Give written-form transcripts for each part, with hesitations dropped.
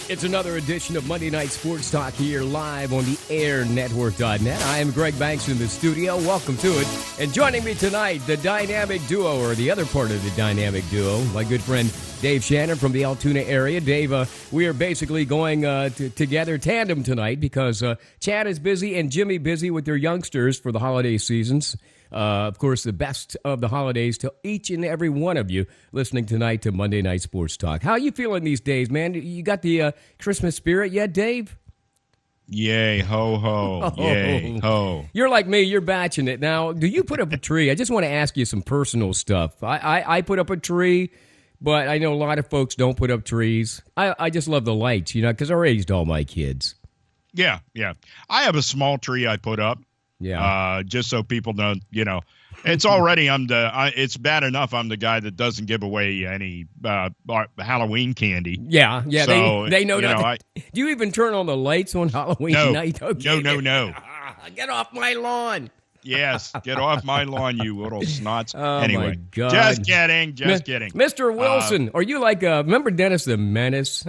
It's another edition of Monday Night Sports Talk here live on the airnetwork.net. I am Greg Banks in the studio. Welcome to it. And joining me tonight, the dynamic duo, or the other part of the dynamic duo, my good friend Dave Shannon from the Altoona area. Dave, we are basically going together tandem tonight because Chad is busy and Jimmy busy with their youngsters for the holiday seasons. Of course, the best of the holidays to each and every one of you listening tonight to Monday Night Sports Talk. How are you feeling these days, man? You got the Christmas spirit yet, Dave? Yay, ho, ho, yay, ho. You're like me. You're batching it. Now, do you put up a tree? I just want to ask you some personal stuff. I put up a tree, but I know a lot of folks don't put up trees. I just love the lights, because I raised all my kids. Yeah. I have a small tree I put up. Yeah. Just so people don't, it's already, it's bad enough I'm the guy that doesn't give away any Halloween candy. Yeah. So, they know that. Do you even turn on the lights on Halloween night? Okay. No. Get off my lawn. Yes, get off my lawn, you little snots. Oh, anyway, my God. Just kidding. Mr. Wilson, are you like, remember Dennis the Menace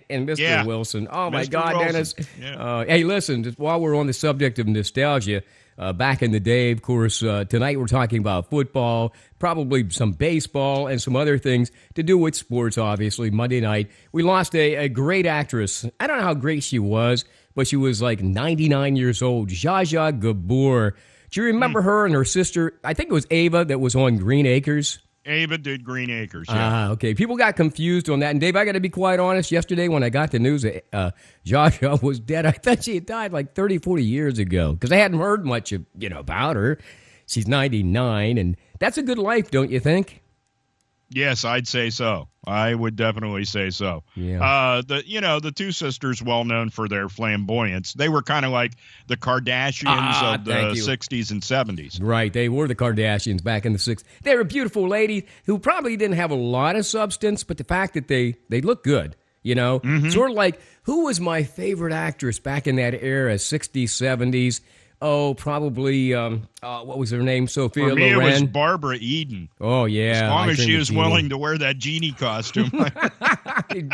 and Mr. Wilson? Oh, my Mr. God, Wilson. Dennis. Yeah. Hey, listen, just while we're on the subject of nostalgia, back in the day, of course, tonight we're talking about football, probably some baseball, and some other things to do with sports, obviously. Monday night, we lost a great actress. I don't know how great she was, but she was like 99 years old, Zsa Zsa Gabor. Do you remember her and her sister? I think it was Ava that was on Green Acres. Ava did Green Acres, yeah. Okay. People got confused on that. And, Dave, I got to be quite honest. Yesterday when I got the news that Zsa Zsa was dead, I thought she had died like 30, 40 years ago because I hadn't heard much about her. She's 99, and that's a good life, don't you think? Yes, I'd say so. I would definitely say so. Yeah. The two sisters, well known for their flamboyance, they were kind of like the Kardashians of the 60s and 70s. Right, they were the Kardashians back in the 60s. They were beautiful ladies who probably didn't have a lot of substance, but the fact that they look good, Mm-hmm. Sort of like, who was my favorite actress back in that era, 60s, 70s? Oh, probably, what was her name? Sophia For me, Loren? it was Barbara Eden. Oh, yeah. As long as she was willing to wear that genie costume.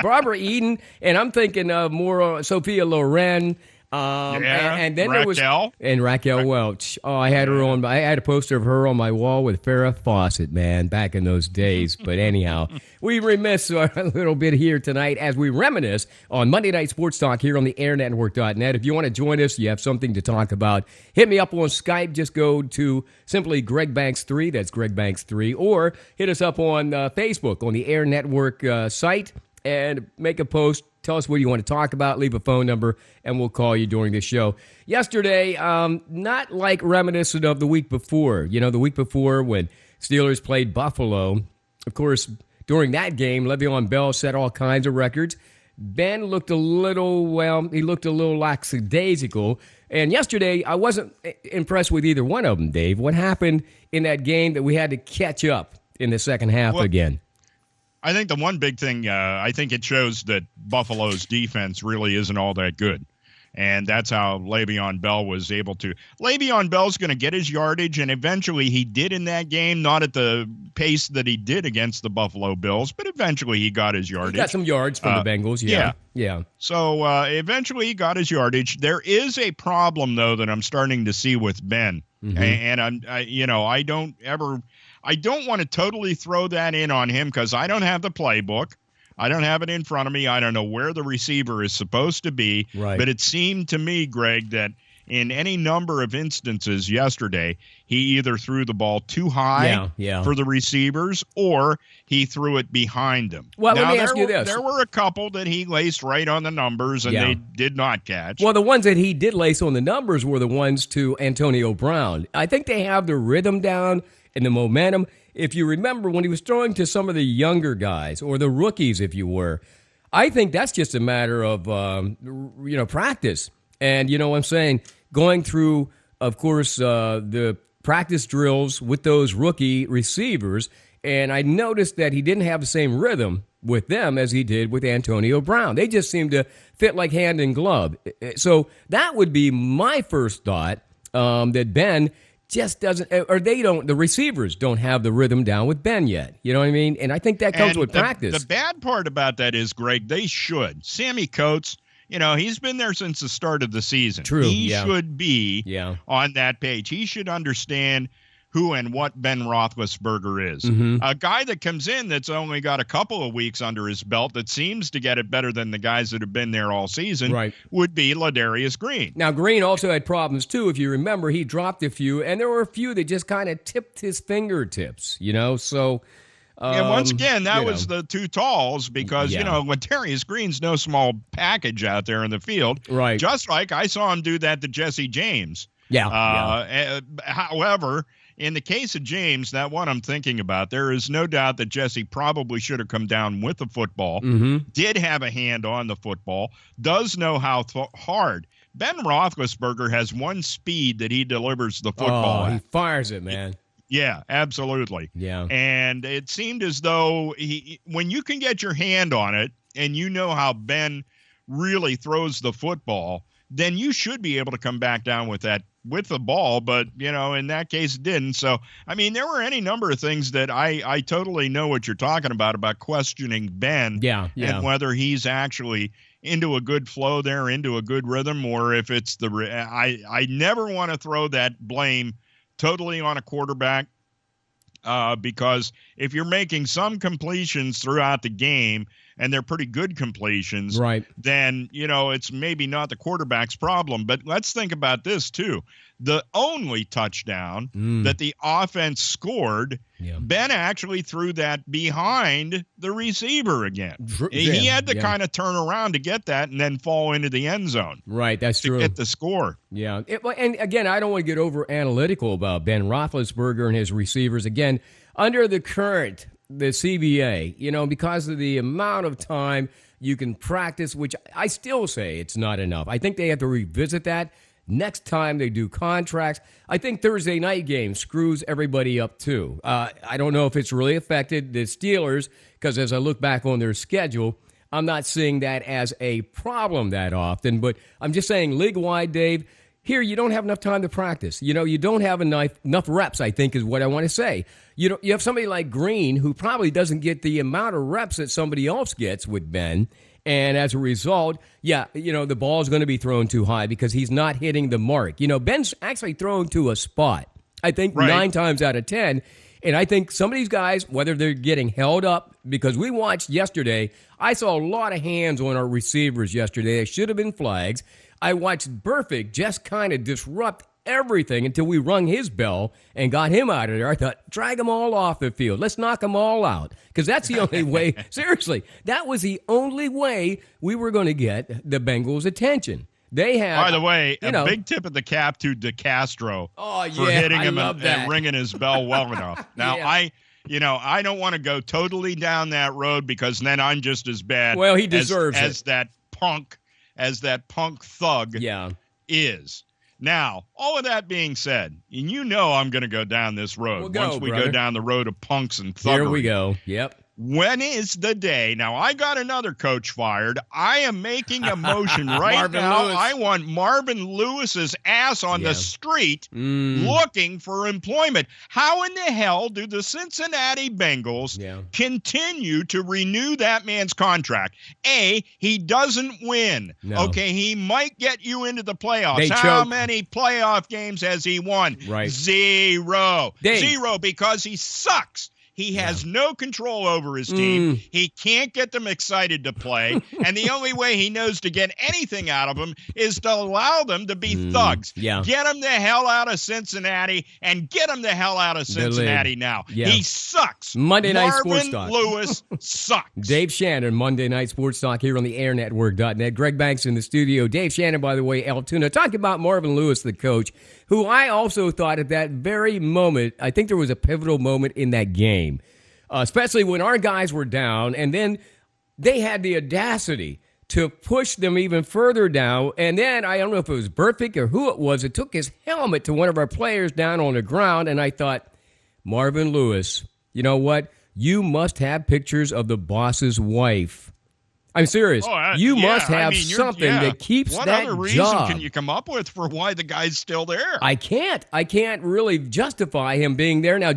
Barbara Eden, and I'm thinking of more Sophia Loren. And then Raquel. There was Raquel Welch. Oh, I had her on. I had a poster of her on my wall with Farrah Fawcett, man, back in those days. But anyhow, we remiss a little bit here tonight as we reminisce on Monday Night Sports Talk here on the airnetwork.net. If you want to join us, you have something to talk about, hit me up on Skype. Just go to simply Greg Banks 3. That's Greg Banks 3, or hit us up on Facebook on the Air Network site and make a post. Tell us what you want to talk about. Leave a phone number, and we'll call you during the show. Yesterday, not like reminiscent of the week before. The week before when Steelers played Buffalo. Of course, during that game, Le'Veon Bell set all kinds of records. Ben looked a little lackadaisical. And yesterday, I wasn't impressed with either one of them, Dave. What happened in that game that we had to catch up in the second half again? I think the one big thing, I think it shows that Buffalo's defense really isn't all that good. And that's how Le'Veon Bell was able to. Le'Veon Bell's going to get his yardage, and eventually he did in that game, not at the pace that he did against the Buffalo Bills, but eventually he got his yardage. He got some yards from the Bengals, yeah. So eventually he got his yardage. There is a problem, though, that I'm starting to see with Ben. Mm-hmm. And I don't want to totally throw that in on him because I don't have the playbook. I don't have it in front of me. I don't know where the receiver is supposed to be. Right. But it seemed to me, Greg, that in any number of instances yesterday, he either threw the ball too high for the receivers or he threw it behind them. Well, let me ask you this. There were a couple that he laced right on the numbers and they did not catch. Well, the ones that he did lace on the numbers were the ones to Antonio Brown. I think they have the rhythm down and the momentum. If you remember when he was throwing to some of the younger guys or the rookies, if you were, I think that's just a matter of, practice. And, what I'm saying, going through, of course, the practice drills with those rookie receivers, and I noticed that he didn't have the same rhythm with them as he did with Antonio Brown. They just seemed to fit like hand in glove. So that would be my first thought, that Ben just doesn't, or the receivers don't have the rhythm down with Ben yet. You know what I mean? And I think that comes with practice. The bad part about that is, Greg, they should. Sammy Coates, he's been there since the start of the season. True. He should be on that page. He should understand who and what Ben Roethlisberger is. Mm-hmm. A guy that comes in that's only got a couple of weeks under his belt that seems to get it better than the guys that have been there all season would be Ladarius Green. Now, Green also had problems, too. If you remember, he dropped a few, and there were a few that just kind of tipped his fingertips, so... and once again, that was the two talls because, Ladarius Green's no small package out there in the field. Right. Just like I saw him do that to Jesse James. However, in the case of James, that one I'm thinking about, there is no doubt that Jesse probably should have come down with the football, did have a hand on the football, does know how hard. Ben Roethlisberger has one speed that he delivers the football at. He fires it, man. Yeah, absolutely. Yeah. And it seemed as though when you can get your hand on it and you know how Ben really throws the football, then you should be able to come back down with the ball. But, in that case, it didn't. So, there were any number of things that I totally know what you're talking about questioning Ben and whether he's actually into a good flow there, into a good rhythm, or if it's I never want to throw that blame totally on a quarterback because if you're making some completions throughout the game and they're pretty good completions, then, it's maybe not the quarterback's problem. But let's think about this, too. The only touchdown that the offense scored, Ben actually threw that behind the receiver again. He had to kind of turn around to get that and then fall into the end zone. Right, that's true. To get the score. Yeah, and again, I don't want to get over analytical about Ben Roethlisberger and his receivers. Again, under the CBA, because of the amount of time you can practice, which I still say it's not enough. I think they have to revisit that next time they do contracts. I think Thursday night game screws everybody up too. I don't know if it's really affected the Steelers because as I look back on their schedule, I'm not seeing that as a problem that often. But I'm just saying league-wide, Dave, here you don't have enough time to practice. You don't have enough reps, I think is what I want to say. You have somebody like Green who probably doesn't get the amount of reps that somebody else gets with Ben. And as a result, the ball is going to be thrown too high because he's not hitting the mark. Ben's actually thrown to a spot, I think 9 times out of 10. And I think some of these guys, whether they're getting held up, because we watched yesterday, I saw a lot of hands on our receivers yesterday. They should have been flags. I watched Burfict just kind of disrupt everything until we rung his bell and got him out of there. I thought, drag them all off the field. Let's knock them all out. Because that's the only way, seriously, that was the only way we were going to get the Bengals' attention. They have, by the way, a big tip of the cap to DeCastro for hitting him and ringing his bell well enough. Now, I don't want to go totally down that road because then I'm just as bad he deserves as that punk thug is. Now, all of that being said, and I'm going to go down this road once we go down the road of punks and thuggery. Here we go. Yep. When is the day? Now, I got another coach fired. I am making a motion right now. Lewis. I want Marvin Lewis's ass on the street looking for employment. How in the hell do the Cincinnati Bengals continue to renew that man's contract? A, he doesn't win. No. Okay, he might get you into the playoffs. They How choke. many playoff games has he won? Right. Zero. Dave. Zero because he sucks. He has no control over his team. He can't get them excited to play. And the only way he knows to get anything out of them is to allow them to be thugs. Yeah. Get him the hell out of Cincinnati and get him the hell out of Cincinnati now. Yeah. He sucks. Monday Night Marvin Sports Talk. Lewis sucks. Dave Shannon, Monday Night Sports Talk here on the airnetwork.net. Greg Banks in the studio. Dave Shannon, by the way, Altoona. Talking about Marvin Lewis, the coach, who I also thought at that very moment, I think there was a pivotal moment in that game. Especially when our guys were down, and then they had the audacity to push them even further down. And then, I don't know if it was Burfict or who it was, it took his helmet to one of our players down on the ground, and I thought, Marvin Lewis, you know what? You must have pictures of the boss's wife I'm serious. You must have something that keeps what that other reason job. can you come up with for why the guy's still there? I can't really justify him being there. Now,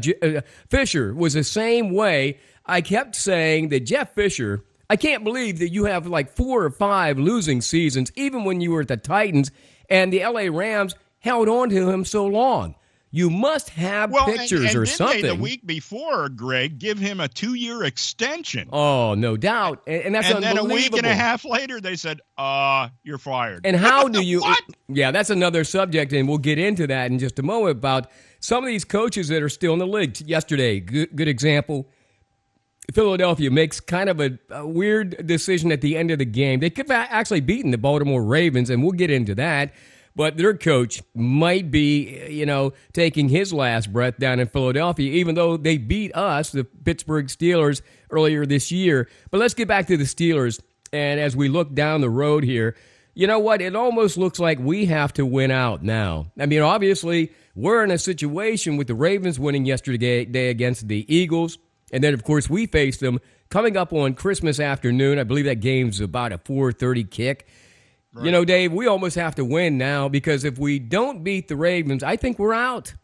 Fisher was the same way. I kept saying that Jeff Fisher, I can't believe that you have like 4 or 5 losing seasons, even when you were at the Titans, and the L.A. Rams held on to him so long. You must have pictures or something. They, the week before, Greg, give him a 2-year extension. Oh, no doubt. And that's unbelievable. And then a week and a half later, they said, you're fired. And how do you... What? Yeah, that's another subject, and we'll get into that in just a moment about some of these coaches that are still in the league. Yesterday, good example, Philadelphia makes kind of a weird decision at the end of the game. They could have actually beaten the Baltimore Ravens, and we'll get into that. But their coach might be, taking his last breath down in Philadelphia, even though they beat us, the Pittsburgh Steelers, earlier this year. But let's get back to the Steelers. And as we look down the road here, you know what? It almost looks like we have to win out now. I mean, obviously, we're in a situation with the Ravens winning yesterday against the Eagles. And then, of course, we face them coming up on Christmas afternoon. I believe that game's about a 4:30 kick. Right. Dave, we almost have to win now because if we don't beat the Ravens, I think we're out.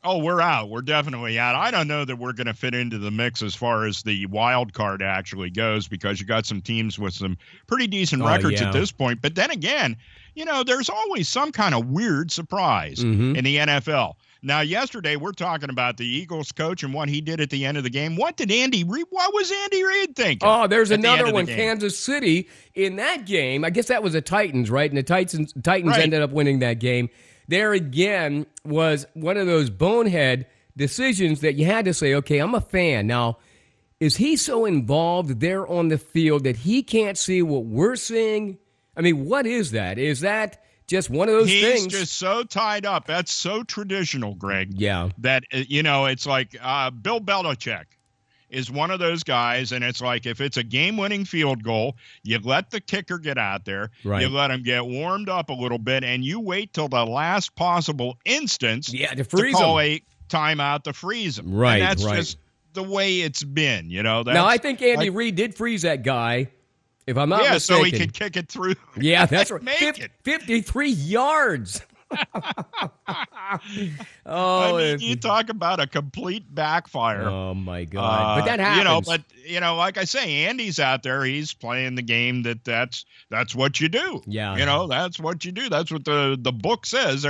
Oh, we're out. We're definitely out. I don't know that we're going to fit into the mix as far as the wild card actually goes because you got some teams with some pretty decent records at this point. But then again, there's always some kind of weird surprise in the NFL. Now, yesterday, we're talking about the Eagles coach and what he did at the end of the game. What was Andy Reid thinking? Oh, there's another one, Kansas City. In that game, I guess that was the Titans, right? And the Titans ended up winning that game. There again was one of those bonehead decisions that you had to say, okay, I'm a fan. Now, is he so involved there on the field that he can't see what we're seeing? I mean, what is that? Is that just one of those things? He's just so tied up. That's so traditional, Greg. Yeah. That, it's like Bill Belichick is one of those guys, and it's like if it's a game-winning field goal, you let the kicker get out there, you let him get warmed up a little bit, and you wait till the last possible instance to call a timeout to freeze him. Right, and that's just the way it's been, Now, I think Andy Reid did freeze that guy, if I'm not mistaken. So he could kick it through. Yeah, that's right. Make it. 53 yards. You talk about a complete backfire. Oh my God! But that happens. Like I say, Andy's out there. He's playing the game. That's what you do. Yeah. That's what you do. That's what the book says.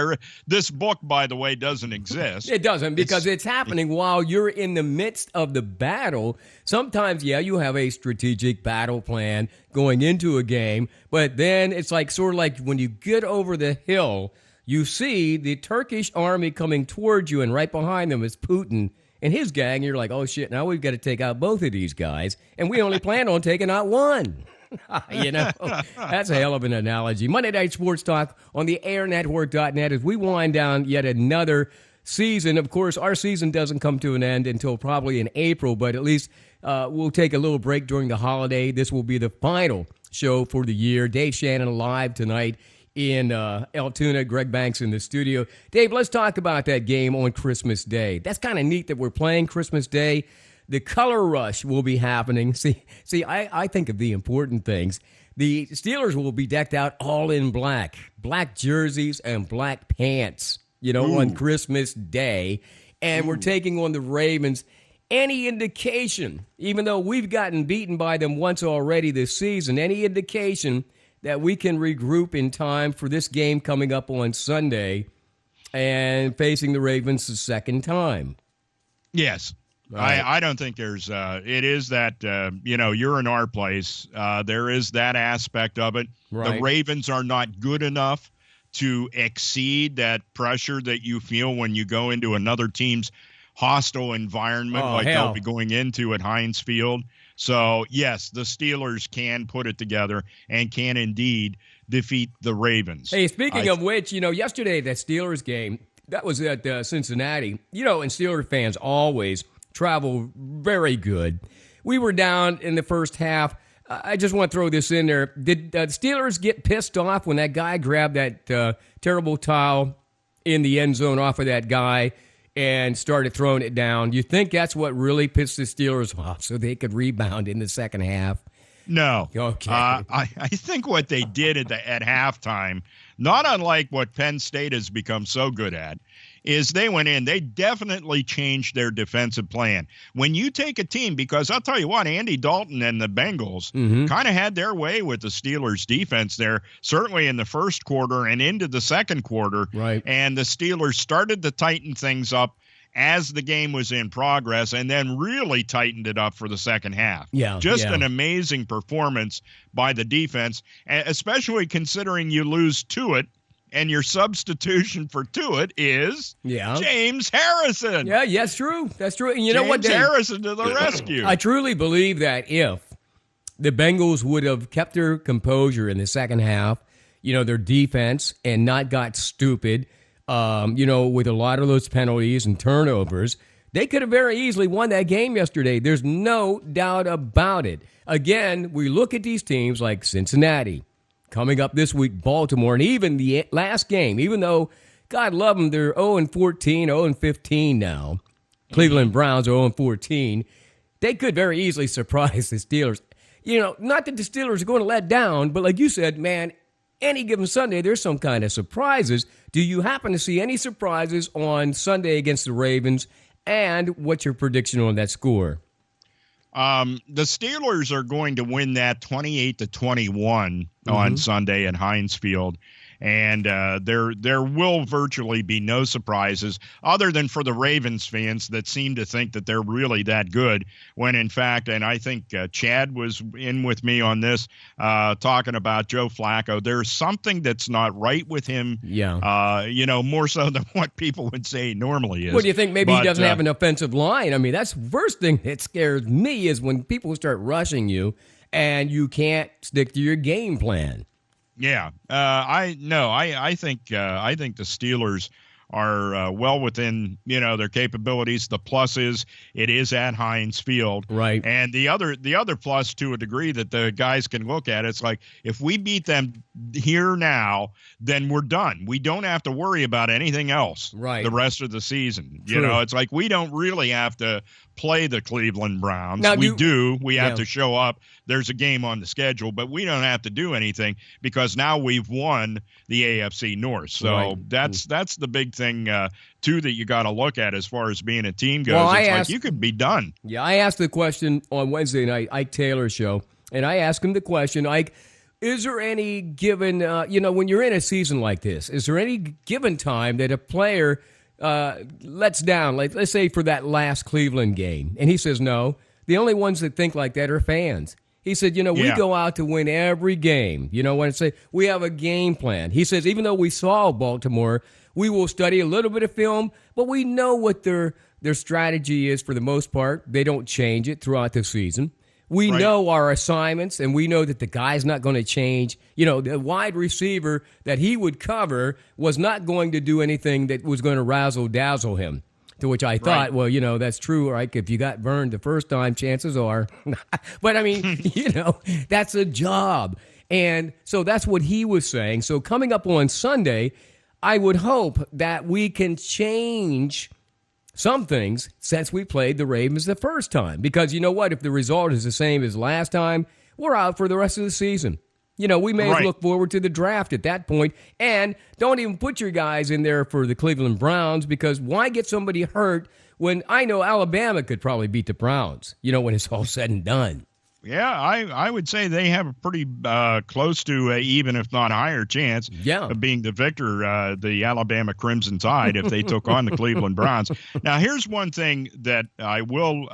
This book, by the way, doesn't exist. It doesn't because it's happening while you're in the midst of the battle. Sometimes, you have a strategic battle plan going into a game, but then it's sort of like when you get over the hill. You see the Turkish army coming towards you, and right behind them is Putin and his gang. And you're like, oh, shit, now we've got to take out both of these guys, and we only plan on taking out one. That's a hell of an analogy. Monday Night Sports Talk on the airnetwork.net as we wind down yet another season. Of course, our season doesn't come to an end until probably in April, but at least we'll take a little break during the holiday. This will be the final show for the year. Dave Shannon live tonight in Altoona, Greg Banks in the studio. Dave, let's talk about that game on Christmas Day. That's kind of neat that we're playing Christmas Day. The color rush will be happening. See, I think of the important things. The Steelers will be decked out all in black jerseys and black pants, on Christmas Day. And we're taking on the Ravens. Any indication, even though we've gotten beaten by them once already this season, any indication that we can regroup in time for this game coming up on Sunday and facing the Ravens the second time? Yes. Right. I don't think there's it is that, you're in our place. There is that aspect of it. Right. The Ravens are not good enough to exceed that pressure that you feel when you go into another team's hostile environment they'll be going into at Heinz Field. So, yes, the Steelers can put it together and can indeed defeat the Ravens. Hey, speaking of which, yesterday, that Steelers game, that was at Cincinnati. And Steelers fans always travel very good. We were down in the first half. I just want to throw this in there. Did the Steelers get pissed off when that guy grabbed that terrible towel in the end zone off of that guy and started throwing it down? Do you think that's what really pissed the Steelers off so they could rebound in the second half? No. Okay. I think what they did at halftime, not unlike what Penn State has become so good at, is they went in. They definitely changed their defensive plan. When you take a team, because I'll tell you what, Andy Dalton and the Bengals kind of had their way with the Steelers' defense there, certainly in the first quarter and into the second quarter. Right. And the Steelers started to tighten things up as the game was in progress, and then really tightened it up for the second half. Just an amazing performance by the defense, especially considering you lose Tuitt, and your substitution for Tuitt is James Harrison. Yeah, that's true. That's true. And you James know what, Dave? Harrison to the rescue. I truly believe that if the Bengals would have kept their composure in the second half, their defense, and not got stupid, with a lot of those penalties and turnovers, they could have very easily won that game yesterday. There's no doubt about it. Again, we look at these teams like Cincinnati, coming up this week, Baltimore, and even the last game, even though, God love them, they're 0-14, 0-15 now. Cleveland Browns are 0-14. They could very easily surprise the Steelers. Not that the Steelers are going to let down, but like you said, man, any given Sunday, there's some kind of surprises. Do you happen to see any surprises on Sunday against the Ravens? And what's your prediction on that score? The Steelers are going to win that 28-21 on Sunday at Heinz Field. And there will virtually be no surprises other than for the Ravens fans that seem to think that they're really that good when, in fact, and I think Chad was in with me on this, talking about Joe Flacco. There's something that's not right with him, more so than what people would say normally is. What do you think? Maybe he doesn't have an offensive line. I mean, that's the first thing that scares me is when people start rushing you and you can't stick to your game plan. Yeah, I think the Steelers are well within their capabilities. The plus is it is at Heinz Field, right? And the other plus, to a degree, that the guys can look at, it's like, if we beat them here now, then we're done. We don't have to worry about anything else the rest of the season. True. It's like we don't really have to play the Cleveland Browns. Now, we have to show up. There's a game on the schedule, but we don't have to do anything because now we've won the AFC North. So that's the big thing too that you got to look at as far as being a team goes. Well, you could be done. Yeah, I asked the question on Wednesday night, Ike Taylor's show, and I asked him the question, Ike, is there any given, when you're in a season like this, is there any given time that a player lets down, like let's say for that last Cleveland game? And he says no. The only ones that think like that are fans. He said, we go out to win every game. When I say we have a game plan. He says, even though we saw Baltimore, we will study a little bit of film, but we know what their strategy is for the most part. They don't change it throughout the season. We know our assignments, and we know that the guy's not going to change. The wide receiver that he would cover was not going to do anything that was going to razzle-dazzle him. To which I thought, well, that's true, right? If you got burned the first time, chances are. But, I mean, that's a job. And so that's what he was saying. So coming up on Sunday, I would hope that we can change some things since we played the Ravens the first time. Because you know what? If the result is the same as last time, we're out for the rest of the season. We may look forward to the draft at that point. And don't even put your guys in there for the Cleveland Browns, because why get somebody hurt when I know Alabama could probably beat the Browns, when it's all said and done. Yeah, I would say they have a pretty close to even, if not higher, chance of being the victor, the Alabama Crimson Tide, if they took on the Cleveland Browns. Now, here's one thing that I will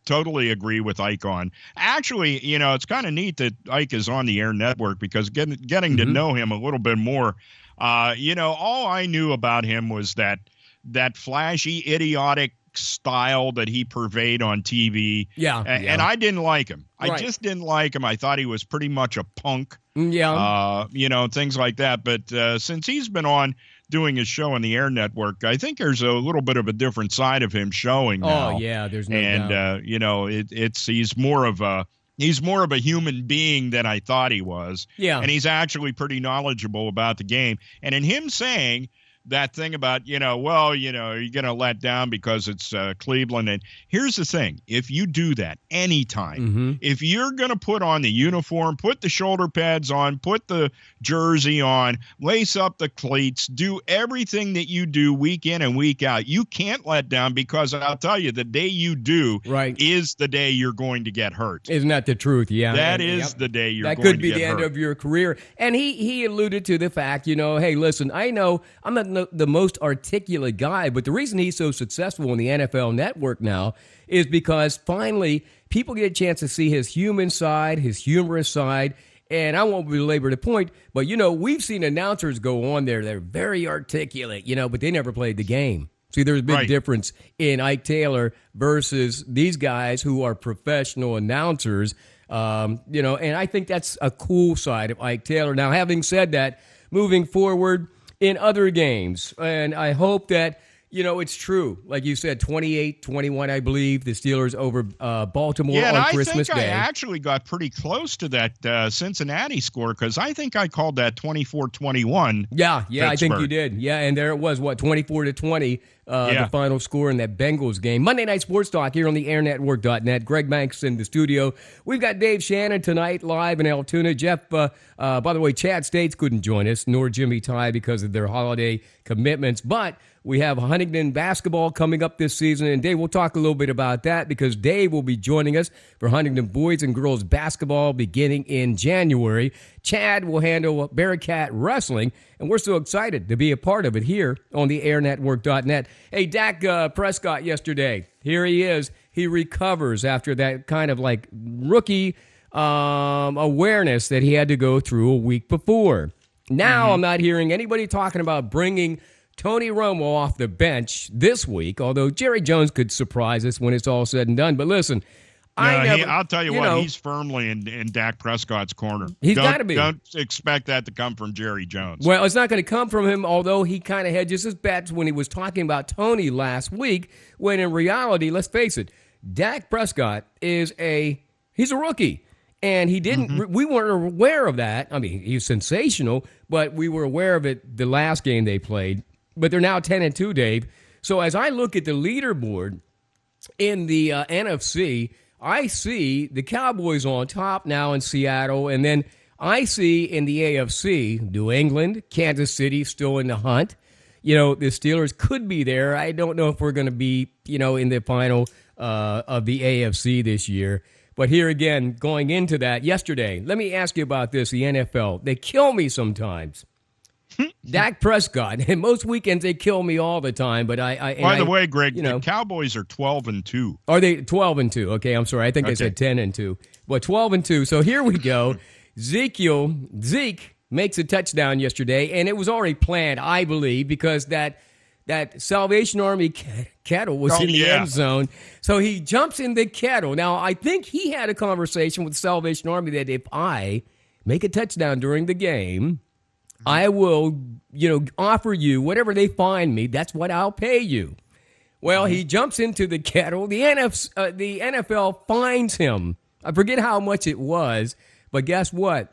totally agree with Ike on. Actually, it's kind of neat that Ike is on the Air Network, because getting to know him a little bit more, all I knew about him was that flashy, idiotic style that he purveyed on TV. And I didn't like him. I just didn't like him. I thought he was pretty much a punk. Things like that. But since he's been on doing his show on the Air Network, I think there's a little bit of a different side of him showing now. Oh yeah, there's no doubt. He's more of a human being than I thought he was. Yeah. And he's actually pretty knowledgeable about the game. And in him saying that thing about, are you going to let down because it's Cleveland? And here's the thing. If you do that anytime, if you're going to put on the uniform, put the shoulder pads on, put the jersey on, lace up the cleats, do everything that you do week in and week out, you can't let down, because I'll tell you, the day you do is the day you're going to get hurt. Isn't that the truth? Yeah. That is the day you're going to get hurt. That could be the end of your career. And he alluded to the fact, hey, listen, I know I'm not the most articulate guy, but the reason he's so successful in the NFL Network now is because finally people get a chance to see his human side, his humorous side. And I won't belabor the point, but, we've seen announcers go on there. They're very articulate, but they never played the game. See, there's a big difference in Ike Taylor versus these guys who are professional announcers, and I think that's a cool side of Ike Taylor. Now, having said that, moving forward in other games, and I hope that, it's true. Like you said, 28-21, I believe, the Steelers over Baltimore on Christmas Day. I actually got pretty close to that Cincinnati score, because I think I called that 24-21. Yeah, I think you did. Yeah, and there it was, 24-20, the final score in that Bengals game. Monday Night Sports Talk here on the airnetwork.net. Greg Banks in the studio. We've got Dave Shannon tonight live in Altoona. Jeff, by the way, Chad States couldn't join us, nor Jimmy Ty because of their holiday commitments, but we have Huntington basketball coming up this season, and Dave, we'll talk a little bit about that because Dave will be joining us for Huntington boys and girls basketball beginning in January. Chad will handle Bearcat wrestling, and we're so excited to be a part of it here on the airnetwork.net. Hey, Dak Prescott yesterday, here he is. He recovers after that kind of like rookie awareness that he had to go through a week before. Now I'm not hearing anybody talking about bringing Tony Romo off the bench this week, although Jerry Jones could surprise us when it's all said and done. But listen, I'll tell you what, he's firmly in Dak Prescott's corner. He's got to be. Don't expect that to come from Jerry Jones. Well, it's not going to come from him, although he kind of hedges his bets when he was talking about Tony last week, when in reality, let's face it, Dak Prescott he's a rookie. And he didn't. We weren't aware of that. I mean, he's sensational, but we were aware of it the last game they played. But they're now 10-2, Dave. So as I look at the leaderboard in the NFC, I see the Cowboys on top now in Seattle, and then I see in the AFC, New England, Kansas City still in the hunt. The Steelers could be there. I don't know if we're going to be, in the final of the AFC this year. But here again, going into that yesterday, let me ask you about this, the NFL. They kill me sometimes. Dak Prescott, and most weekends they kill me all the time. But By the way, Greg, the Cowboys are 12-2. Are they 12-2? Okay, I'm sorry. I think I said 10-2. Well, 12-2. So here we go. Zeke makes a touchdown yesterday, and it was already planned, I believe, because that Salvation Army kettle was in the end zone. So he jumps in the kettle. Now, I think he had a conversation with the Salvation Army that if I make a touchdown during the game, I will, offer you whatever they find me. That's what I'll pay you. Well, he jumps into the kettle. The NFL fines him. I forget how much it was, but guess what?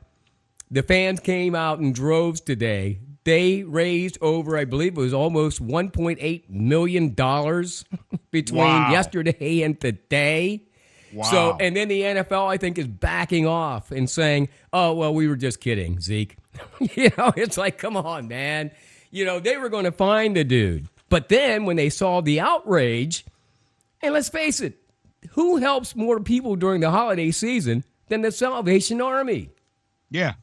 The fans came out in droves today. They raised over, I believe it was almost $1.8 million between yesterday and today. Wow. So, and then the NFL, I think, is backing off and saying, oh, well, we were just kidding, Zeke. It's like, come on, man. They were going to find the dude. But then when they saw the outrage, and let's face it, who helps more people during the holiday season than the Salvation Army? Yeah.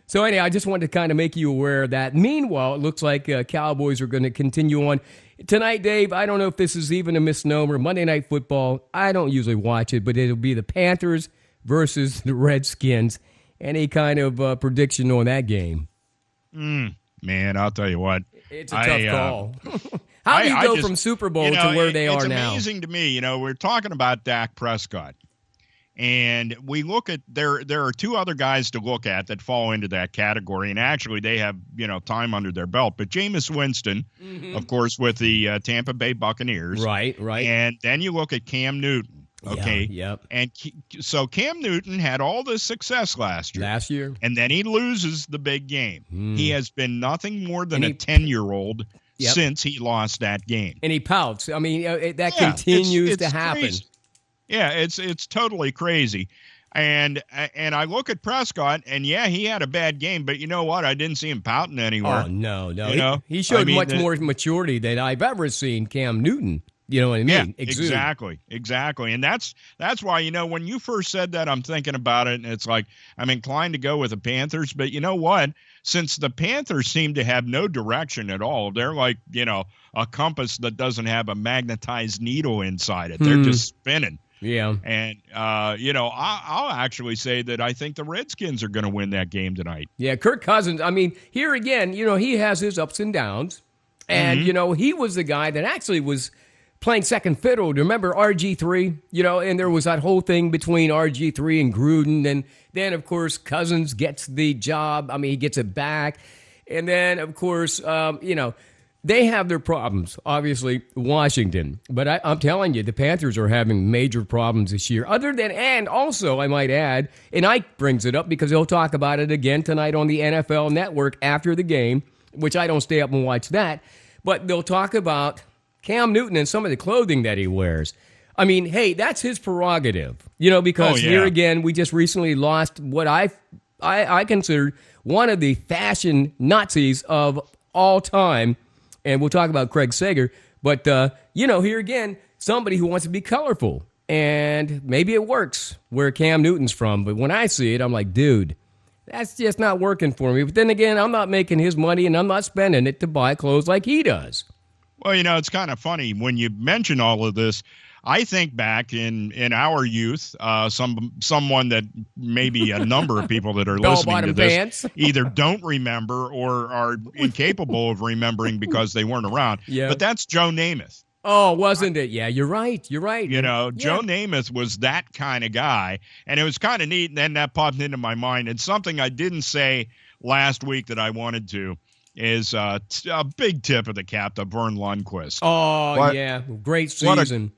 So anyway, I just wanted to kind of make you aware of that. Meanwhile, it looks like Cowboys are going to continue on. Tonight, Dave, I don't know if this is even a misnomer. Monday Night Football, I don't usually watch it, but it'll be the Panthers versus the Redskins. Any kind of prediction on that game? Man, I'll tell you what. It's a tough call. How do you go from Super Bowl to where they are now? It's amazing to me. We're talking about Dak Prescott. And we look at there are two other guys to look at that fall into that category, and actually they have time under their belt. But Jameis Winston, of course, with the Tampa Bay Buccaneers, right, and then you look at Cam Newton. Okay. Yeah, yep. And so Cam Newton had all this success last year. And then he loses the big game. He has been nothing more than a 10-year-old since he lost that game. And he pouts. I mean, that continues to happen. Crazy. Yeah, it's totally crazy. And I look at Prescott, and he had a bad game, but you know what? I didn't see him pouting anywhere. Oh, no. He showed much more maturity than I've ever seen Cam Newton. You know what I mean? Yeah, exactly. And that's why, when you first said that, I'm thinking about it, and it's like I'm inclined to go with the Panthers. But you know what? Since the Panthers seem to have no direction at all, they're like, a compass that doesn't have a magnetized needle inside it. They're just spinning. Yeah. And, I'll actually say that I think the Redskins are going to win that game tonight. Yeah, Kirk Cousins, I mean, here again, he has his ups and downs. And, he was the guy that actually was playing second fiddle. Do you remember RG3? And there was that whole thing between RG3 and Gruden. And then, of course, Cousins gets the job. I mean, he gets it back. And then, of course, they have their problems, obviously, Washington. But I'm telling you, the Panthers are having major problems this year. And also, I might add, and Ike brings it up because he'll talk about it again tonight on the NFL Network after the game, which I don't stay up and watch that. But they'll talk about Cam Newton and some of the clothing that he wears. I mean, hey, that's his prerogative, because here again, we just recently lost what I consider one of the fashion Nazis of all time. And we'll talk about Craig Sager. But, here again, somebody who wants to be colorful. And maybe it works where Cam Newton's from. But when I see it, I'm like, dude, that's just not working for me. But then again, I'm not making his money and I'm not spending it to buy clothes like he does. Well, it's kind of funny when you mention all of this. I think back in our youth, someone that maybe a number of people that are listening to this either don't remember or are incapable of remembering because they weren't around. Yeah. But that's Joe Namath. Oh, wasn't it? Yeah, you're right. Joe Namath was that kind of guy, and it was kind of neat, and then that popped into my mind. And something I didn't say last week that I wanted to is a big tip of the cap to Vern Lundquist. Oh, great season.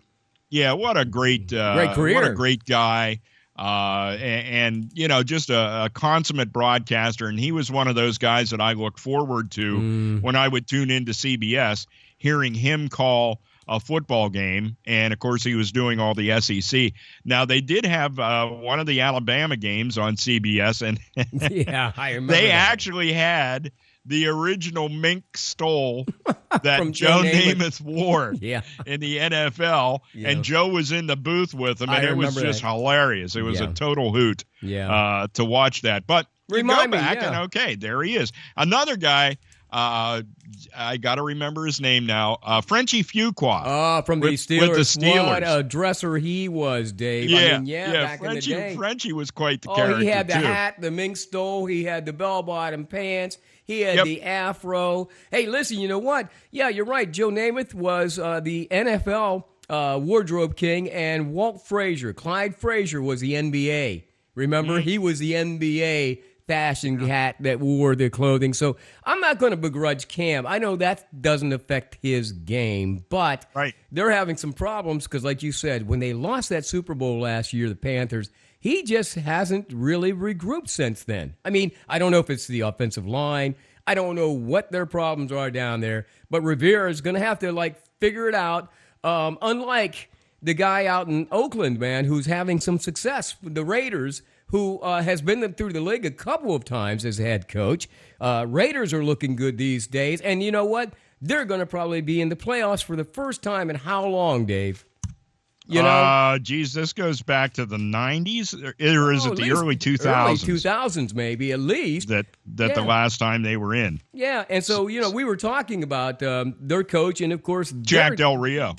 What a great career. What a great guy. And just a consummate broadcaster. And he was one of those guys that I looked forward to when I would tune into CBS, hearing him call a football game. And, of course, he was doing all the SEC. Now, they did have one of the Alabama games on CBS. And yeah, I remember they actually had the original mink stole that Joe Namath wore in the NFL, and Joe was in the booth with him, and it was just hilarious. It was a total hoot to watch that. But you go back, and okay, there he is. Another guy, I got to remember his name now, Frenchie Fuqua. From the Steelers. With the Steelers. What a dresser he was, Dave. Back in the day. Frenchie was quite the character, he had the hat, the mink stole, he had the bell-bottom pants. He had the afro. Hey, listen, you know what? Yeah, you're right. Joe Namath was the NFL wardrobe king, and Clyde Frazier was the NBA. Remember? He was the NBA fashion hat that wore the clothing. So I'm not going to begrudge Cam. I know that doesn't affect his game, but they're having some problems because, like you said, when they lost that Super Bowl last year, the Panthers, he just hasn't really regrouped since then. I mean, I don't know if it's the offensive line. I don't know what their problems are down there. But Rivera is going to have to, figure it out. Unlike the guy out in Oakland, man, who's having some success with the Raiders, who has been through the league a couple of times as head coach. Raiders are looking good these days. And you know what? They're going to probably be in the playoffs for the first time in how long, Dave? This goes back to the 90s, or is it the early 2000s? Early 2000s, maybe, at least. That the last time they were in. Yeah, and so, we were talking about their coach and, of course, Jack Del Rio.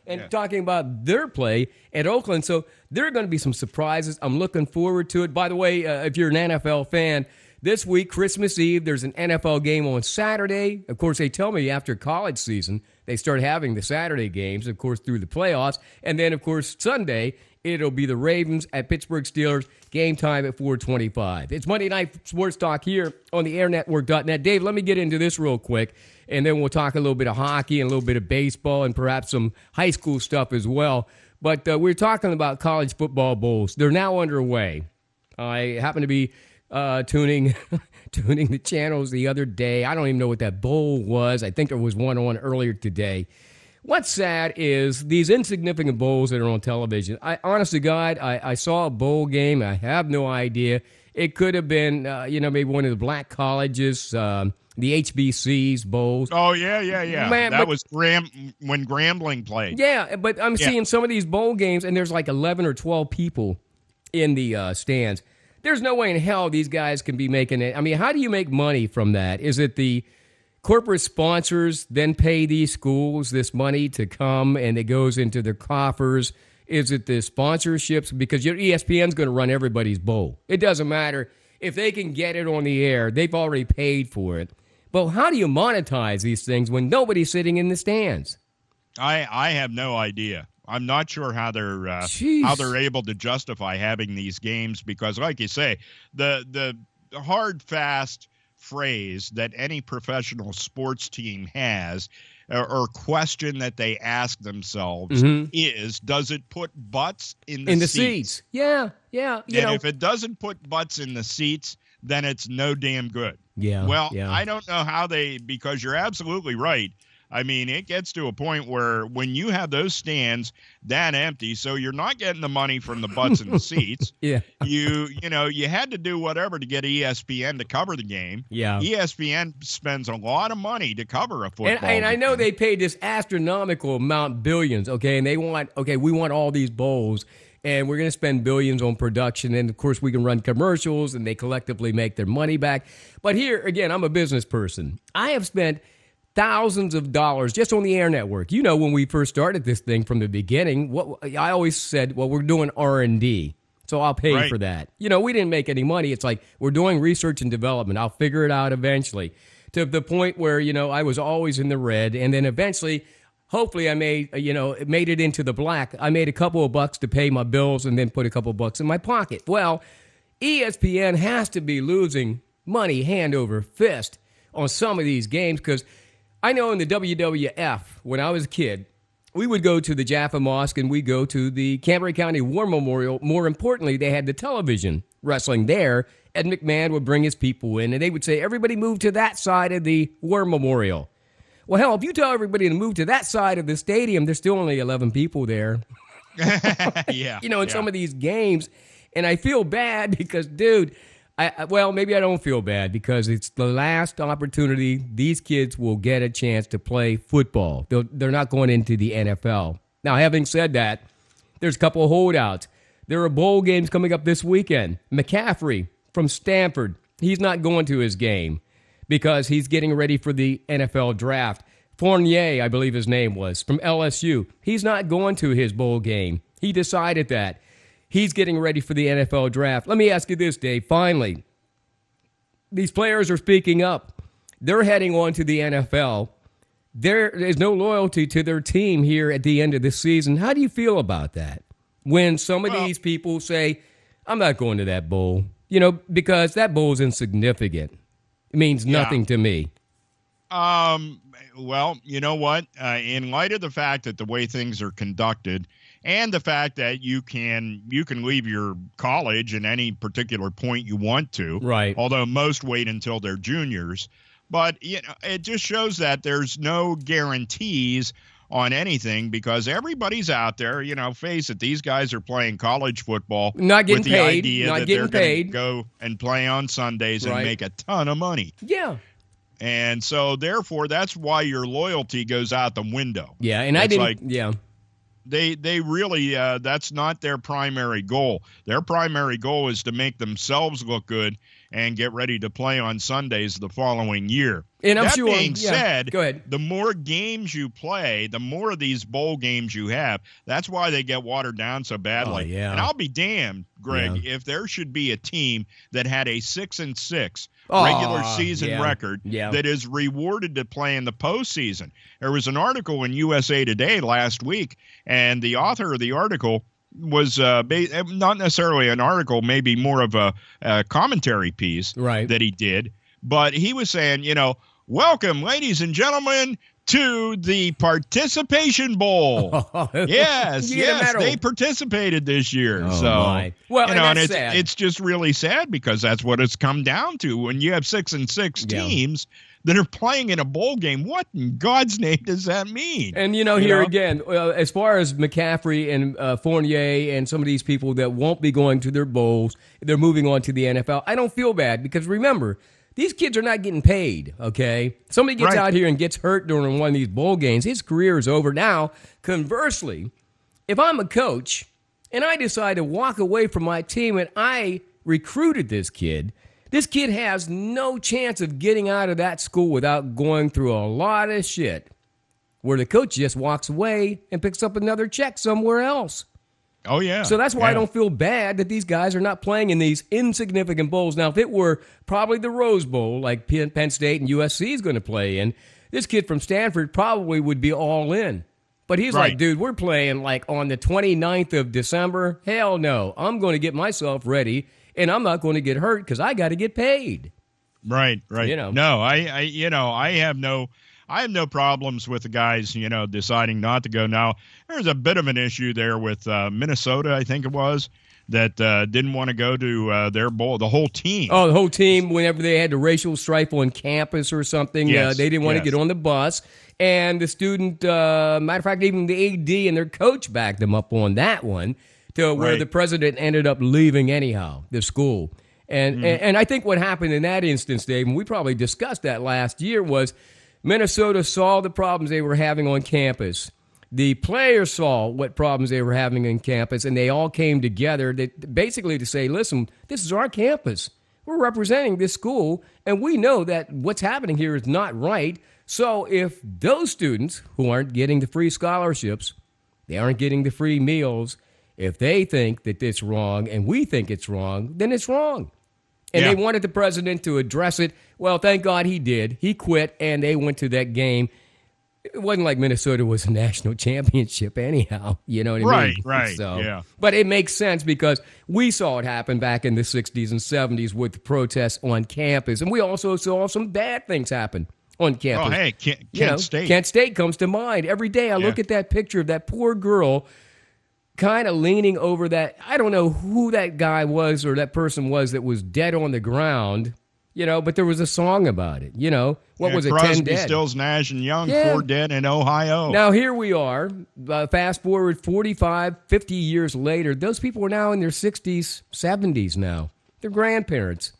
And talking about their play at Oakland. So there are going to be some surprises. I'm looking forward to it. By the way, if you're an NFL fan, this week, Christmas Eve, there's an NFL game on Saturday. Of course, they tell me after college season, they start having the Saturday games, of course, through the playoffs. And then, of course, Sunday, it'll be the Ravens at Pittsburgh Steelers, game time at 4:25. It's Monday Night Sports Talk here on the airnetwork.net. Dave, let me get into this real quick, and then we'll talk a little bit of hockey and a little bit of baseball and perhaps some high school stuff as well. But we're talking about college football bowls. They're now underway. I happen to be tuning the channels the other day. I don't even know what that bowl was. I think there was one on earlier today. What's sad is these insignificant bowls that are on television. Honest to God, I saw a bowl game. I have no idea. It could have been, maybe one of the black colleges, the HBC's bowls. Oh, yeah. Man, that was when Grambling played. Yeah, but I'm seeing some of these bowl games, and there's like 11 or 12 people in the stands. There's no way in hell these guys can be making it. I mean, how do you make money from that? Is it the corporate sponsors then pay these schools this money to come and it goes into their coffers? Is it the sponsorships? Because ESPN's going to run everybody's bowl. It doesn't matter. If they can get it on the air, they've already paid for it. But how do you monetize these things when nobody's sitting in the stands? I have no idea. I'm not sure how they're able to justify having these games because, like you say, the hard, fast phrase that any professional sports team has or question that they ask themselves is, does it put butts in the seats? Yeah. If it doesn't put butts in the seats, then it's no damn good. Yeah. Well, yeah. I don't know how because you're absolutely right. I mean, it gets to a point where when you have those stands that empty, so you're not getting the money from the butts in the seats. Yeah. You had to do whatever to get ESPN to cover the game. Yeah. ESPN spends a lot of money to cover a football game. And I know they paid this astronomical amount, billions, okay? And we want all these bowls, and we're going to spend billions on production. And, of course, we can run commercials, and they collectively make their money back. But here, again, I'm a business person. I have spent thousands of dollars just on the air network. You know, when we first started this thing from the beginning, I always said, well, we're doing R&D, so I'll pay for that. You know, we didn't make any money. It's like we're doing research and development. I'll figure it out eventually, to the point where, I was always in the red, and then eventually, hopefully I made it into the black. I made a couple of bucks to pay my bills and then put a couple of bucks in my pocket. Well, ESPN has to be losing money hand over fist on some of these games because I know in the WWF, when I was a kid, we would go to the Jaffa Mosque and we'd go to the Cambria County War Memorial. More importantly, they had the television wrestling there. Ed McMahon would bring his people in, and they would say, everybody move to that side of the War Memorial. Well, hell, if you tell everybody to move to that side of the stadium, there's still only 11 people there. Yeah. In some of these games. And I feel bad because, dude, maybe I don't feel bad because it's the last opportunity these kids will get a chance to play football. They're not going into the NFL. Now, having said that, there's a couple of holdouts. There are bowl games coming up this weekend. McCaffrey from Stanford, he's not going to his game because he's getting ready for the NFL draft. Fournier, I believe his name was, from LSU, he's not going to his bowl game. He decided that. He's getting ready for the NFL draft. Let me ask you this, Dave. Finally, these players are speaking up. They're heading on to the NFL. There is no loyalty to their team here at the end of the season. How do you feel about that? When some of these people say, I'm not going to that bowl, because that bowl is insignificant. It means nothing to me. Well, you know what? In light of the fact that the way things are conducted, and the fact that you can leave your college at any particular point you want to, right? Although most wait until they're juniors, but it just shows that there's no guarantees on anything because everybody's out there. Face it, these guys are playing college football, not getting with the paid, idea not that getting they're paid, going to go and play on Sundays and make a ton of money. Yeah. And so, therefore, that's why your loyalty goes out the window. Yeah, and They really, that's not their primary goal. Their primary goal is to make themselves look good and get ready to play on Sundays the following year. And that being said, go ahead. The more games you play, the more of these bowl games you have. That's why they get watered down so badly. Oh, yeah. And I'll be damned, Greg, if there should be a team that had a 6-6 regular season record that is rewarded to play in the postseason. There was an article in USA Today last week, and the author of the article was not necessarily an article, maybe more of a commentary piece that he did. But he was saying, welcome, ladies and gentlemen, to the Participation Bowl. Yes, they participated this year. Oh, so, my. Well, and sad. it's just really sad because that's what it's come down to. When you have 6-6 teams that are playing in a bowl game, what in God's name does that mean? And, here again, as far as McCaffrey and Fournier and some of these people that won't be going to their bowls, they're moving on to the NFL. I don't feel bad because, remember, these kids are not getting paid, okay? Somebody gets out here and gets hurt during one of these bowl games, his career is over. Now, conversely, if I'm a coach and I decide to walk away from my team and I recruited this kid has no chance of getting out of that school without going through a lot of shit where the coach just walks away and picks up another check somewhere else. Oh, yeah. So that's why I don't feel bad that these guys are not playing in these insignificant bowls. Now, if it were probably the Rose Bowl like Penn State and USC is going to play in, this kid from Stanford probably would be all in. But he's like, dude, we're playing like on the 29th of December. Hell no. I'm going to get myself ready, and I'm not going to get hurt because I got to get paid. Right. No, I have no problems with the guys, deciding not to go. Now, there's a bit of an issue there with Minnesota, I think it was, that didn't want to go to their bowl, the whole team. Oh, the whole team, whenever they had the racial strife on campus or something, they didn't want to get on the bus. And the student, matter of fact, even the AD and their coach backed them up on that one, to where the president ended up leaving anyhow, the school. And I think what happened in that instance, Dave, and we probably discussed that last year, was Minnesota saw the problems they were having on campus. The players saw what problems they were having on campus, and they all came together basically to say, listen, this is our campus. We're representing this school, and we know that what's happening here is not right. So if those students who aren't getting the free scholarships, they aren't getting the free meals, if they think that it's wrong and we think it's wrong, then it's wrong. And they wanted the president to address it. Well, thank God he did. He quit, and they went to that game. It wasn't like Minnesota was a national championship anyhow. You know what I mean? Right. So, but it makes sense because we saw it happen back in the 60s and 70s with the protests on campus. And we also saw some bad things happen on campus. Oh, hey, Kent State. Kent State comes to mind. Every day I look at that picture of that poor girl kind of leaning over that. I don't know who that guy was or that person was that was dead on the ground, but there was a song about it. What was it? Crosby, 10 dead. Stills, Nash, and Young, 4 dead in Ohio. Now, here we are, fast forward 45, 50 years later. Those people are now in their 60s, 70s now. They're grandparents.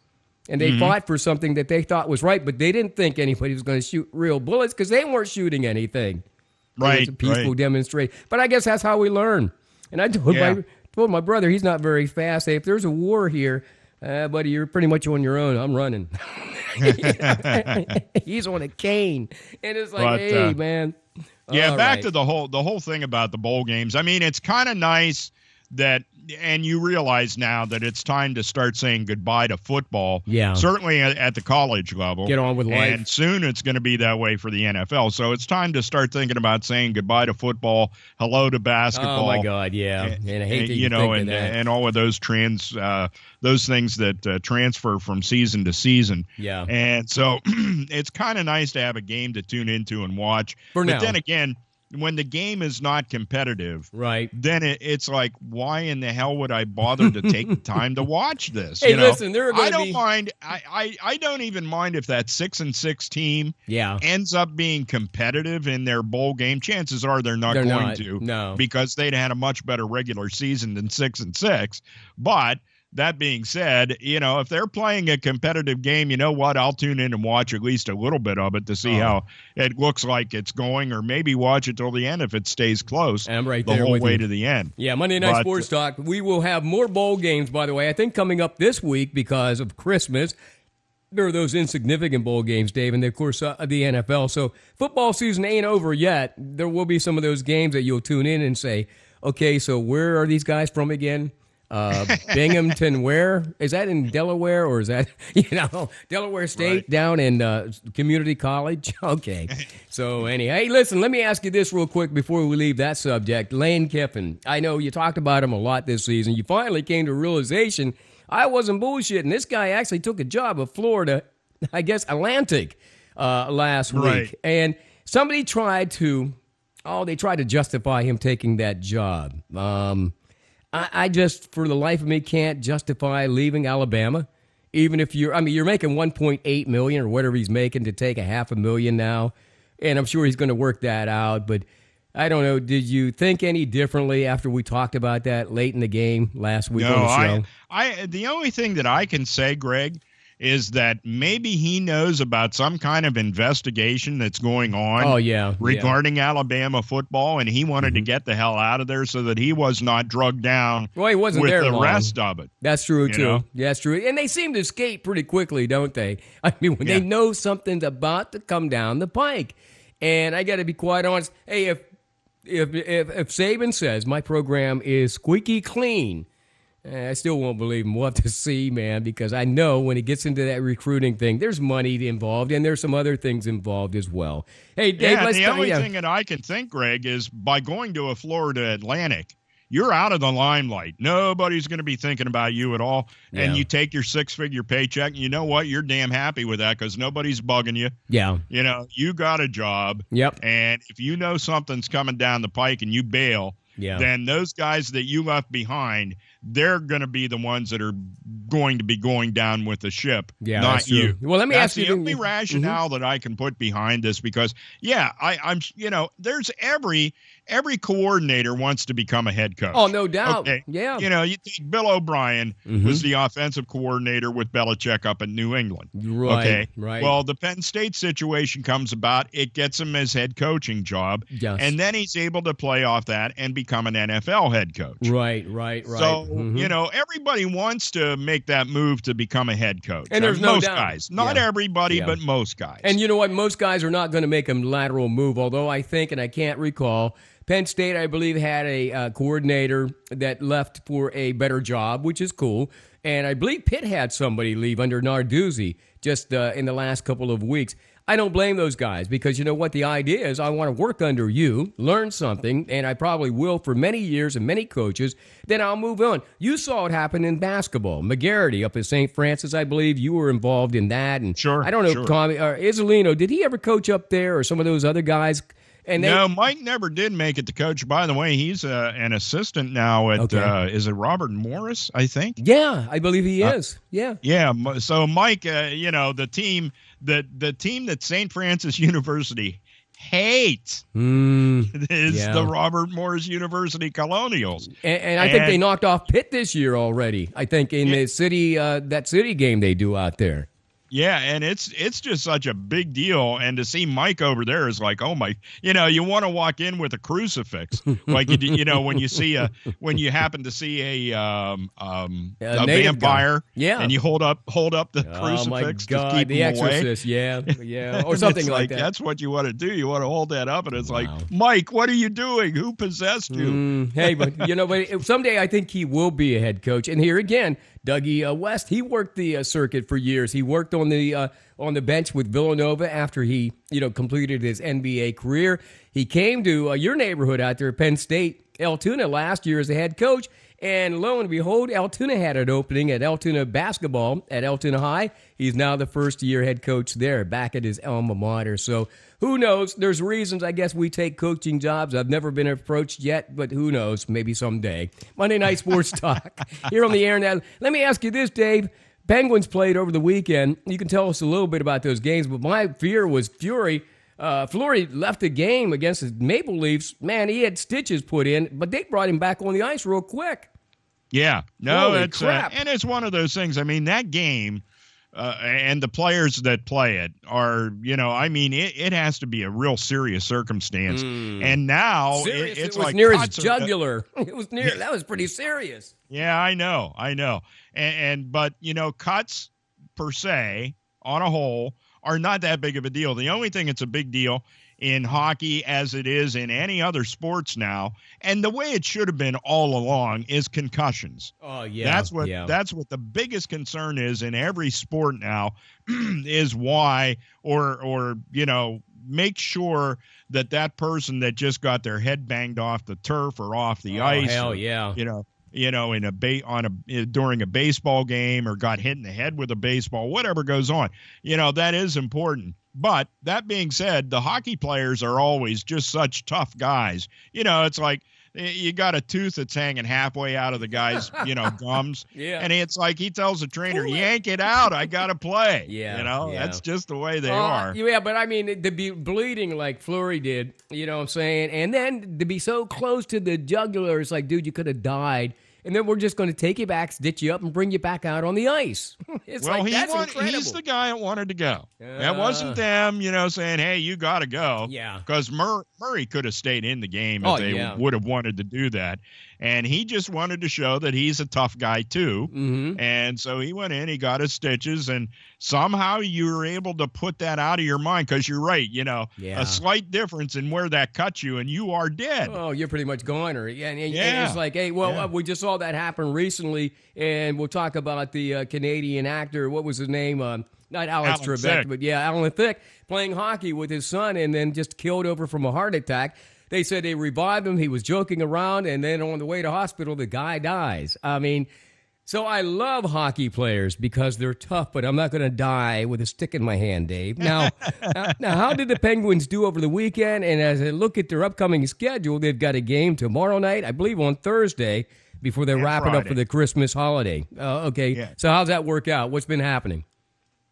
And they fought for something that they thought was right, but they didn't think anybody was going to shoot real bullets because they weren't shooting anything. Right. It was a peaceful demonstration. But I guess that's how we learn. And I told my brother, he's not very fast. Hey, if there's a war here, buddy, you're pretty much on your own. I'm running. He's on a cane. And it's like, hey, man. Yeah, back to the whole thing about the bowl games. I mean, it's kind of nice that, and you realize now that it's time to start saying goodbye to football. Yeah. Certainly at the college level. Get on with life. And soon it's going to be that way for the NFL. So it's time to start thinking about saying goodbye to football, hello to basketball. Oh my God, yeah. And I hate to think of that. And all of those those things that transfer from season to season. Yeah. And so it's kind of nice to have a game to tune into and watch. But then again, when the game is not competitive, right? Then it's like, why in the hell would I bother to take the time to watch this? Hey, listen, I don't mind. I don't even mind if that 6-6 team ends up being competitive in their bowl game. Chances are they're not going to, because they'd had a much better regular season than 6-6. But that being said, if they're playing a competitive game, you know what? I'll tune in and watch at least a little bit of it to see how it looks like it's going, or maybe watch it till the end if it stays close. I'm right the there whole with way you. To the end. Yeah, Monday Night Sports Talk. We will have more bowl games, by the way, I think coming up this week because of Christmas. There are those insignificant bowl games, Dave, and of course the NFL. So football season ain't over yet. There will be some of those games that you'll tune in and say, okay, so where are these guys from again? Binghamton, where is that, in Delaware, or is that Delaware State down in Community College? Okay, so anyhow, hey, listen, let me ask you this real quick before we leave that subject. Lane Kiffin, I know you talked about him a lot this season. You finally came to a realization I wasn't bullshitting. This guy actually took a job at Florida, I guess Atlantic, last week, and somebody tried to, they tried to justify him taking that job. I just, for the life of me, can't justify leaving Alabama. Even if you're making $1.8 million or whatever he's making to take $500,000 now, and I'm sure he's going to work that out. But I don't know. Did you think any differently after we talked about that late in the game last week on the show? The only thing that I can say, Greg, is that maybe he knows about some kind of investigation that's going on regarding Alabama football, and he wanted to get the hell out of there so that he was not drugged down he wasn't with there the long. Rest of it. That's true, too. Know? That's true. And they seem to escape pretty quickly, don't they? I mean, when they know something's about to come down the pike. And I got to be quite honest. Hey, if Saban says my program is squeaky clean, I still won't believe him. We'll have to see, man, because I know when it gets into that recruiting thing, there's money involved, and there's some other things involved as well. Hey, Dave, the only thing that I can think, Greg, is by going to a Florida Atlantic, you're out of the limelight. Nobody's going to be thinking about you at all, and you take your 6-figure paycheck, and you know what? You're damn happy with that because nobody's bugging you. Yeah. You got a job, and if you know something's coming down the pike and you bail, then those guys that you left behind, they're going to be the ones that are going to be going down with the ship, not you. Well, let me ask you. That's the only rationale that I can put behind this because, I'm there's every coordinator wants to become a head coach. Oh, no doubt. Okay. Yeah. You think Bill O'Brien was the offensive coordinator with Belichick up in New England. Right. Okay. Right. Well, the Penn State situation comes about. It gets him his head coaching job. Yes. And then he's able to play off that and become an NFL head coach. Right. So, everybody wants to make that move to become a head coach. And there's no most doubt. guys. Not everybody, but most guys. And you know what? Most guys are not going to make a lateral move, although I think, and I can't recall, Penn State, I believe, had a coordinator that left for a better job, which is cool. And I believe Pitt had somebody leave under Narduzzi just in the last couple of weeks. I don't blame those guys because you know what the idea is? I want to work under you, learn something, and I probably will for many years and many coaches. Then I'll move on. You saw it happen in basketball. McGarity up at St. Francis, I believe you were involved in that. And sure. I don't know, Tommy or Isolino, did he ever coach up there or some of those other guys? No, Mike never did make it to coach. By the way, he's an assistant now at, is it Robert Morris, I think? Yeah, I believe he is. Yeah. So Mike, the team that St. Francis University hates is the Robert Morris University Colonials. And I think they knocked off Pitt this year already. I think in the city, that city game they do out there. Yeah, and it's just such a big deal, and to see Mike over there is like, oh my, you want to walk in with a crucifix, like when you happen to see a vampire, and you hold up the crucifix. Oh my God, to keep The him Exorcist, away. or something like that. That's what you want to do. You want to hold that up, and it's like, Mike, what are you doing? Who possessed you? Hey, but someday I think he will be a head coach, and here again. Dougie West, he worked the circuit for years. He worked on the bench with Villanova after he completed his NBA career. He came to your neighborhood out there at Penn State, Altoona, last year as a head coach. And lo and behold, Altoona had an opening at Altoona basketball at Altoona High. He's now the first-year head coach there, back at his alma mater. So who knows? There's reasons, I guess, we take coaching jobs. I've never been approached yet, but who knows? Maybe someday. Monday Night Sports Talk here on the air now. Let me ask you this, Dave. Penguins played over the weekend. You can tell us a little bit about those games, but my fear was Fleury left the game against the Maple Leafs. Man, he had stitches put in, but they brought him back on the ice real quick. Yeah, no, Holy it's crap. And it's one of those things. I mean, that game and the players that play it are, it has to be a real serious circumstance. And now it's was like near his jugular. It was near. That was pretty serious. Yeah, I know. But cuts per se on a whole are not that big of a deal. The only thing that's a big deal in hockey, as it is in any other sports now, and the way it should have been all along, is concussions. Oh yeah, that's what the biggest concern is in every sport now, is why or make sure that person that just got their head banged off the turf or off the ice, hell yeah, during a baseball game or got hit in the head with a baseball, whatever goes on, that is important. But that being said, the hockey players are always just such tough guys. It's like you got a tooth that's hanging halfway out of the guy's, gums. Yeah. And it's like he tells the trainer, yank it out. I got to play. Yeah. That's just the way they are. Yeah, but I mean, to be bleeding like Fleury did, you know what I'm saying? And then to be so close to the jugular, it's like, dude, you could have died. And then we're just going to take you back, stitch you up, and bring you back out on the ice. It's well, like, that's incredible. He's the guy that wanted to go. That wasn't them, saying, hey, you got to go. Yeah. Because Murray could have stayed in the game if they would have wanted to do that. And he just wanted to show that he's a tough guy, too. Mm-hmm. And so he went in, he got his stitches, and somehow you were able to put that out of your mind because you're right, a slight difference in where that cuts you, and you are dead. Oh, you're pretty much gone. And it's like, hey, we just saw that happen recently, and we'll talk about the Canadian actor. What was his name? Not Alex Trebek, but Alan Thicke, playing hockey with his son and then just killed over from a heart attack. They said they revived him. He was joking around, and then on the way to hospital, the guy dies. I mean, so I love hockey players because they're tough, but I'm not going to die with a stick in my hand, Dave. Now, how did the Penguins do over the weekend? And as I look at their upcoming schedule, they've got a game tomorrow night, I believe on Thursday, before they wrap it up for the Christmas holiday. So how's that work out? What's been happening?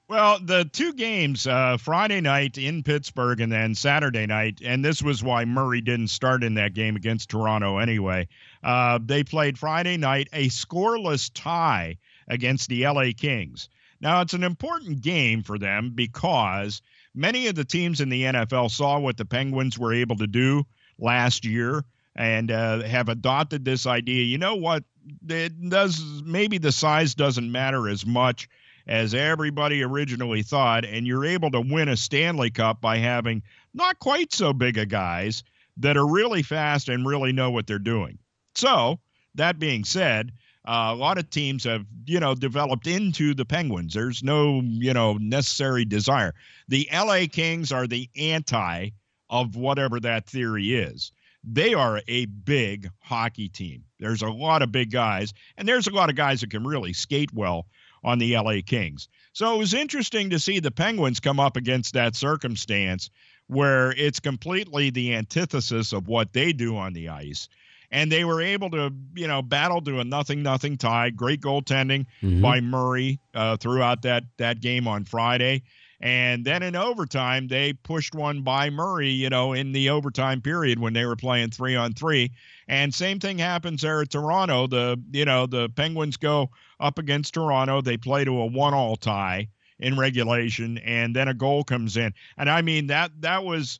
Well, the two games, Friday night in Pittsburgh and then Saturday night, and this was why Murray didn't start in that game against Toronto anyway. They played Friday night a scoreless tie against the LA Kings. Now, it's an important game for them because many of the teams in the NFL saw what the Penguins were able to do last year and have adopted this idea. You know what? Maybe the size doesn't matter as much as everybody originally thought, and you're able to win a Stanley Cup by having not quite so big a guys that are really fast and really know what they're doing. So, that being said, a lot of teams have, developed into the Penguins. There's no, necessary desire. The LA Kings are the anti of whatever that theory is. They are a big hockey team. There's a lot of big guys, and there's a lot of guys that can really skate well on the LA Kings. So it was interesting to see the Penguins come up against that circumstance where it's completely the antithesis of what they do on the ice. And they were able to, battle to a 0-0 tie. Great goaltending by Murray throughout that game on Friday. And then in overtime, they pushed one by Murray, in the overtime period when they were playing 3-on-3. And same thing happens there at Toronto. The Penguins go up against Toronto. They play to a 1-1 tie in regulation, and then a goal comes in. And I mean, that was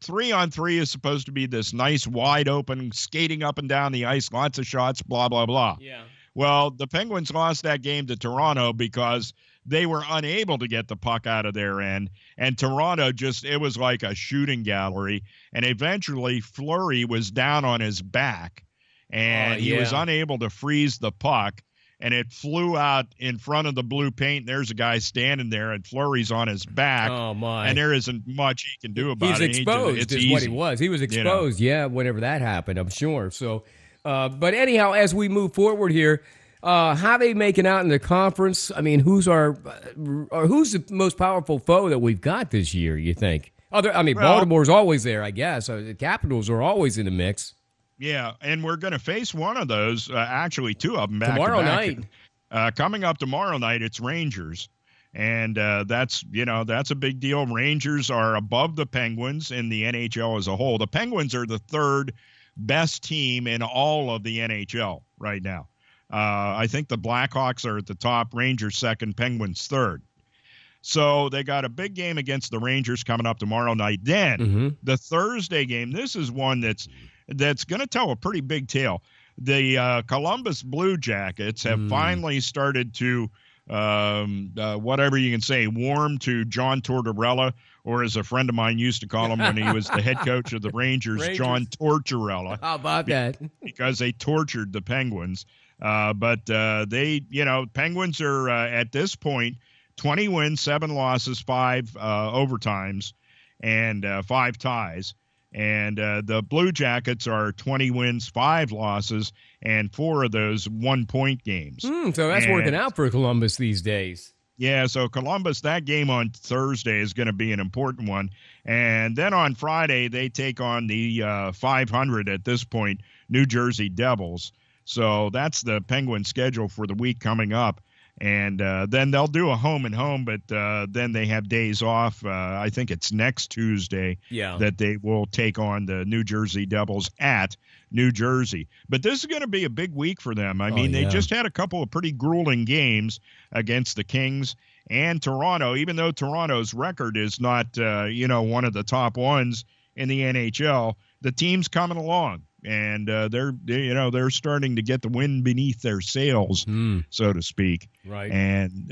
3-on-3 is supposed to be this nice, wide open, skating up and down the ice, lots of shots, blah, blah, blah. Yeah. Well, the Penguins lost that game to Toronto because they were unable to get the puck out of their end. And Toronto it was like a shooting gallery. And eventually Fleury was down on his back and he was unable to freeze the puck. And it flew out in front of the blue paint. There's a guy standing there, and Fleury's on his back. Oh, my. And there isn't much he can do about it. He's exposed is what he was. He was exposed, whenever that happened, I'm sure. So, but anyhow, as we move forward here, how are they making out in the conference? I mean, who's the most powerful foe that we've got this year, you think? Baltimore's always there, I guess. The Capitals are always in the mix. Yeah, and we're going to face one of those, actually two of them back tomorrow to back. night. Coming up tomorrow night, it's Rangers. And that's a big deal. Rangers are above the Penguins in the NHL as a whole. The Penguins are the third best team in all of the NHL right now. I think the Blackhawks are at the top, Rangers second, Penguins third. So they got a big game against the Rangers coming up tomorrow night. Then the Thursday game, this is one that's going to tell a pretty big tale. The Columbus Blue Jackets have finally started to, whatever you can say, warm to John Tortorella, or as a friend of mine used to call him when he was the head coach of the Rangers. John Tortorella. How about that? Because they tortured the Penguins. But Penguins are at this point 20 wins, 7 losses, 5 overtimes, and 5 ties. And the Blue Jackets are 20 wins, 5 losses, and 4 of those 1-point games. So that's working out for Columbus these days. Yeah, so Columbus, that game on Thursday is going to be an important one. And then on Friday, they take on the 500 at this point, New Jersey Devils. So that's the Penguins' schedule for the week coming up. And then they'll do a home and home, but then they have days off. I think it's next Tuesday that they will take on the New Jersey Devils at New Jersey. But this is going to be a big week for them. I mean, they just had a couple of pretty grueling games against the Kings and Toronto, even though Toronto's record is not, one of the top ones in the NHL. The team's coming along. And they're starting to get the wind beneath their sails, so to speak. Right. And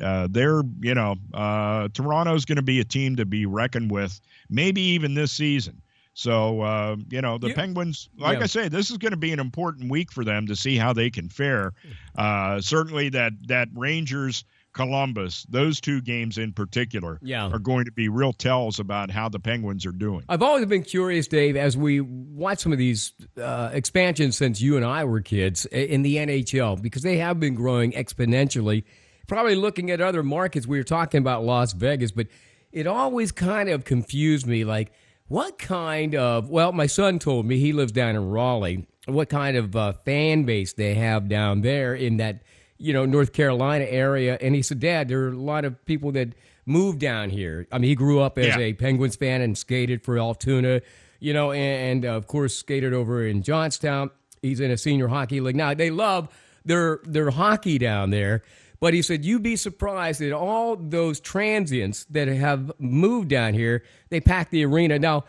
Toronto's going to be a team to be reckoned with, maybe even this season. So, the Penguins, like I say, this is going to be an important week for them to see how they can fare. Certainly that Rangers Columbus, those two games in particular are going to be real tells about how the Penguins are doing. I've always been curious, Dave, as we watch some of these expansions since you and I were kids in the NHL, because they have been growing exponentially. Probably looking at other markets, we were talking about Las Vegas, but it always kind of confused me, like what kind of, well, my son told me, he lives down in Raleigh, what kind of fan base they have down there in that North Carolina area. And he said, Dad, there are a lot of people that moved down here. I mean, he grew up as a Penguins fan and skated for Altoona, and of course skated over in Johnstown. He's in a senior hockey league. Now, they love their hockey down there. But he said, you'd be surprised that all those transients that have moved down here, they pack the arena. Now,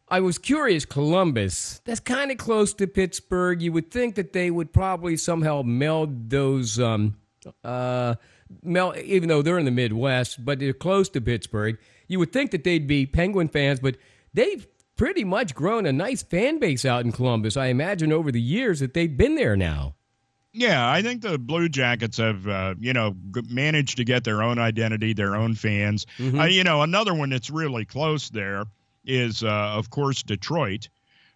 I was curious, Columbus, that's kind of close to Pittsburgh. You would think that they would probably somehow meld those, even though they're in the Midwest, but they're close to Pittsburgh. You would think that they'd be Penguin fans, but they've pretty much grown a nice fan base out in Columbus. I imagine over the years that they've been there now. Yeah, I think the Blue Jackets have, managed to get their own identity, their own fans. Another one that's really close there is, of course, Detroit.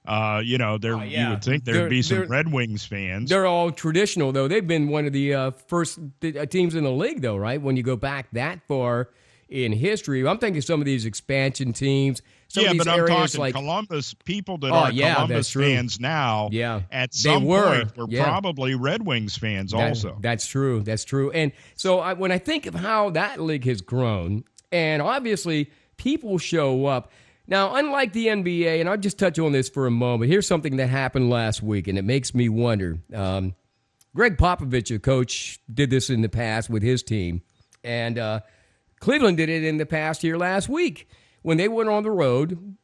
You would think there'd be some Red Wings fans. They're all traditional, though. They've been one of the first teams in the league, though, right? When you go back that far in history. I'm thinking some of these expansion teams. But I'm talking like Columbus, people that are Columbus fans now, at some point were probably Red Wings fans also. That's true. That's true. And so when I think of how that league has grown, and obviously people show up. Now, unlike the NBA, and I'll just touch on this for a moment, here's something that happened last week, and it makes me wonder. Greg Popovich, a coach, did this in the past with his team, and Cleveland did it in the past here last week. When they went on the road,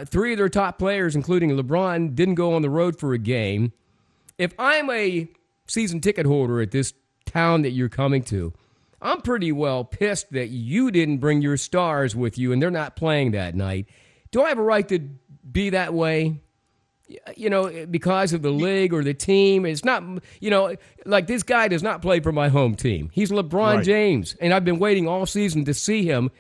three of their top players, including LeBron, didn't go on the road for a game. If I'm a season ticket holder at this town that you're coming to, I'm pretty well pissed that you didn't bring your stars with you and they're not playing that night. Do I have a right to be that way? Because of the league or the team? It's not, like this guy does not play for my home team. He's LeBron James, and I've been waiting all season to see him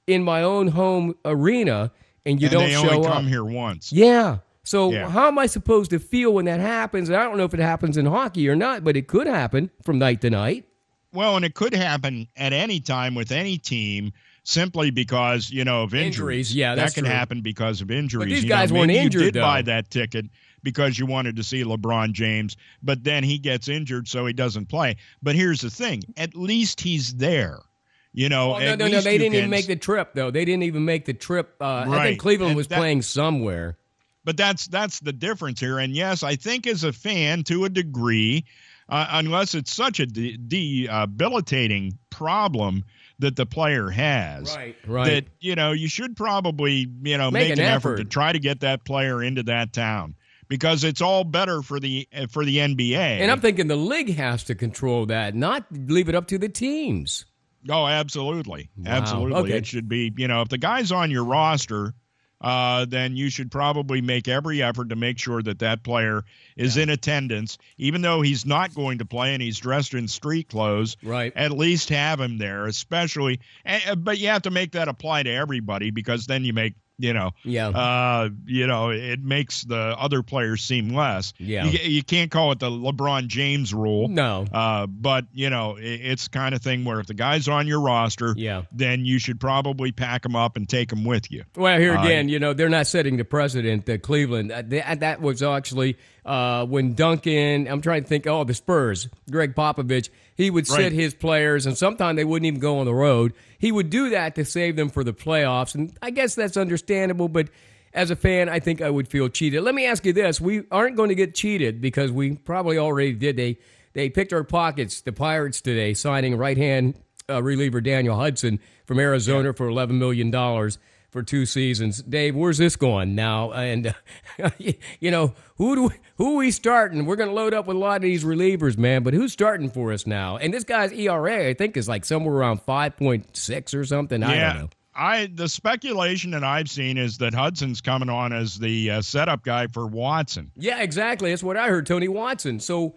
in my own home arena, and you don't show up. They only come here once. Yeah. So how am I supposed to feel when that happens? I don't know if it happens in hockey or not, but it could happen from night to night. Well, and it could happen at any time with any team simply because, of injuries. Yeah, that can happen because of injuries. But these guys weren't injured, you did buy that ticket because you wanted to see LeBron James, but then he gets injured, so he doesn't play. But here's the thing. At least he's there. No, they didn't even make the trip, though. They didn't even make the trip. I think Cleveland was playing somewhere. But that's the difference here. And, yes, I think as a fan, to a degree, unless it's such a debilitating problem that the player has, that, you should probably, make an effort to try to get that player into that town. Because it's all better for the NBA. And I'm thinking the league has to control that, not leave it up to the teams. Oh, absolutely. Wow. Absolutely. Okay. It should be, if the guy's on your roster, then you should probably make every effort to make sure that player is in attendance, even though he's not going to play and he's dressed in street clothes. Right. At least have him there, especially. But you have to make that apply to everybody because then you make Yeah. It makes the other players seem less. Yeah. You can't call it the LeBron James rule. No. But, it's the kind of thing where if the guy's on your roster, then you should probably pack him up and take him with you. Well, here again, they're not setting the precedent. Cleveland, that was actually when Duncan, I'm trying to think, the Spurs, Greg Popovich, he would sit his players, and sometimes they wouldn't even go on the road. He would do that to save them for the playoffs, and I guess that's understandable, but as a fan, I think I would feel cheated. Let me ask you this. We aren't going to get cheated because we probably already did. They picked our pockets, the Pirates today, signing right-hand reliever Daniel Hudson from Arizona for $11 million for 2 seasons. Dave, where's this going now? And, who are we starting? We're going to load up with a lot of these relievers, man, but who's starting for us now? And this guy's ERA, I think, is like somewhere around 5.6 or something. I don't know. The speculation that I've seen is that Hudson's coming on as the setup guy for Watson. Yeah, exactly. That's what I heard, Tony Watson. So,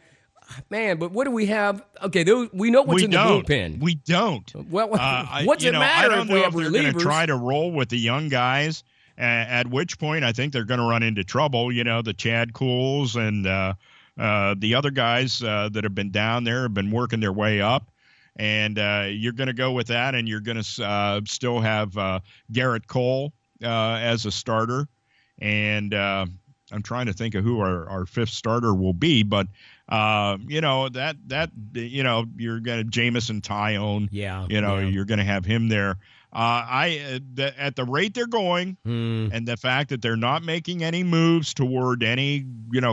man, but what do we have? Okay, we know what's in the bullpen. We don't. Well, what's it matter if we have relievers? They're going to try to roll with the young guys, at which point I think they're going to run into trouble. The Chad Cools and the other guys that have been down there have been working their way up. And you're going to go with that, and you're going to still have Garrett Cole as a starter. And I'm trying to think of who our 5th starter will be, but you're going to Jamison Tyone. You're going to have him there. At the rate they're going, and the fact that they're not making any moves toward any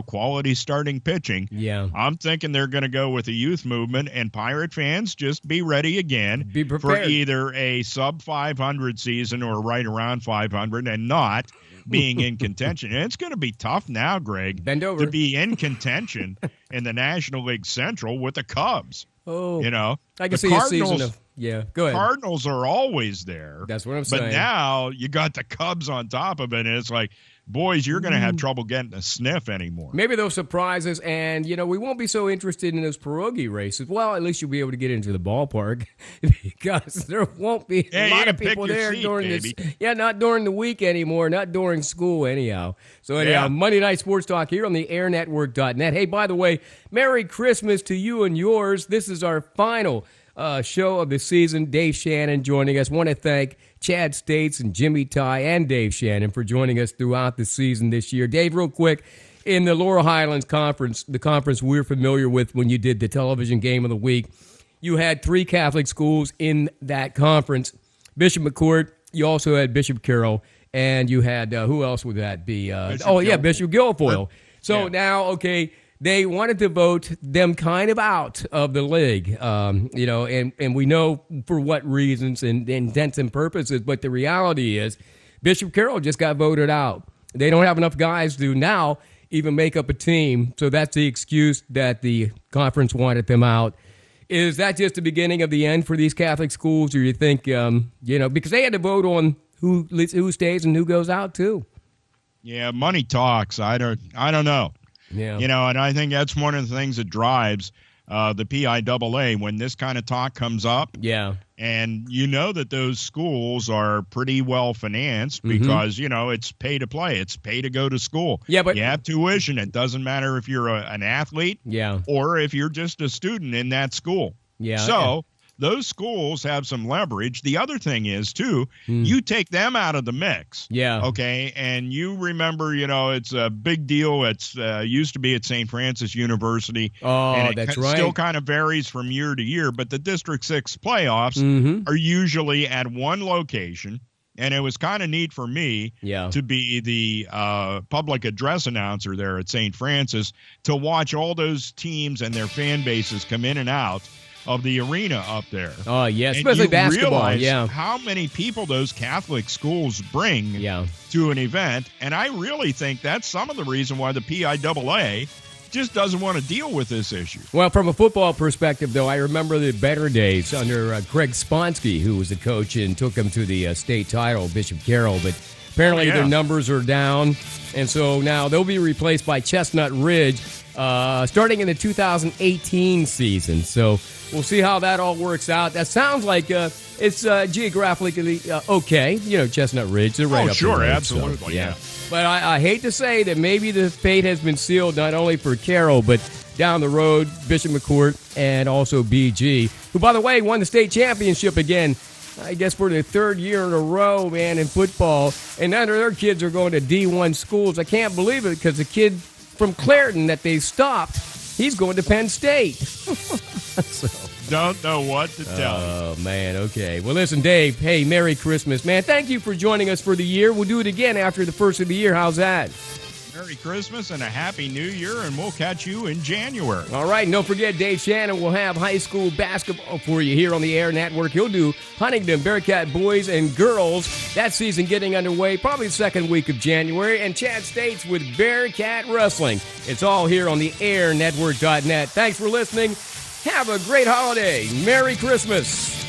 quality starting pitching, I'm thinking they're going to go with a youth movement. And Pirate fans, just be ready again for either a sub 500 season or right around 500, and not being in contention. And it's going to be tough now, Greg, Bend over. to be in contention in the National League Central with the Cubs. I can see a season of. Yeah, go ahead. Cardinals are always there. That's what I'm saying. But now you got the Cubs on top of it, and it's like, boys, you're going to have trouble getting a sniff anymore. Maybe they'll surprise us, and, we won't be so interested in those pierogi races. Well, at least you'll be able to get into the ballpark because there won't be a lot of people there during this. Yeah, not during the week anymore, not during school anyhow. So anyhow, Monday Night Sports Talk here on the airnetwork.net. Hey, by the way, Merry Christmas to you and yours. This is our final show of the season. Dave Shannon joining us. Want to thank Chad States and Jimmy Ty and Dave Shannon for joining us throughout the season this year. Dave, real quick, in the Laurel Highlands Conference, the conference we're familiar with when you did the television game of the week, you had 3 Catholic schools in that conference. Bishop McCourt, you also had Bishop Carroll, and you had, who else would that be? Bishop Guilfoyle. So now, okay, they wanted to vote them kind of out of the league, and we know for what reasons and intents and purposes, but the reality is Bishop Carroll just got voted out. They don't have enough guys to now even make up a team, so that's the excuse that the conference wanted them out. Is that just the beginning of the end for these Catholic schools, or you think, because they had to vote on who stays and who goes out too? Yeah, money talks. I don't know. Yeah. And I think that's one of the things that drives the PIAA when this kind of talk comes up. Yeah. And that those schools are pretty well financed because, it's pay to play. It's pay to go to school. Yeah, but you have tuition. It doesn't matter if you're an athlete or if you're just a student in that school. Yeah. So those schools have some leverage. The other thing is, too, you take them out of the mix. Yeah. Okay. And you remember, it's a big deal. It's used to be at St. Francis University. Oh, and that's right. It still kind of varies from year to year, but the District 6 playoffs are usually at one location. And it was kind of neat for me to be the public address announcer there at St. Francis to watch all those teams and their fan bases come in and out of the arena up there. Oh, yeah, especially basketball. Realize how many people those Catholic schools bring to an event, and I really think that's some of the reason why the PIAA just doesn't want to deal with this issue. Well, from a football perspective, though, I remember the better days under Craig Sponsky, who was the coach and took them to the state title, Bishop Carroll, but apparently their numbers are down, and so now they'll be replaced by Chestnut Ridge. starting in the 2018 season. So we'll see how that all works out. That sounds like it's geographically okay. Chestnut Ridge. They're right up sure, the road, absolutely, so, yeah. But I hate to say that maybe the fate has been sealed not only for Carroll, but down the road, Bishop McCourt and also BG, who, by the way, won the state championship again, I guess for the third year in a row, man, in football. And none of their kids are going to D1 schools. I can't believe it because the kid from Clairton that they stopped, he's going to Penn State. So, don't know what to tell you. Oh, man, okay. Well, listen, Dave, hey, Merry Christmas, man. Thank you for joining us for the year. We'll do it again after the first of the year. How's that? Merry Christmas and a Happy New Year, and we'll catch you in January. All right, and don't forget, Dave Shannon will have high school basketball for you here on the Air Network. He'll do Huntington Bearcat boys and girls. That season getting underway probably the second week of January. And Chad States with Bearcat Wrestling. It's all here on the AirNetwork.net. Thanks for listening. Have a great holiday. Merry Christmas.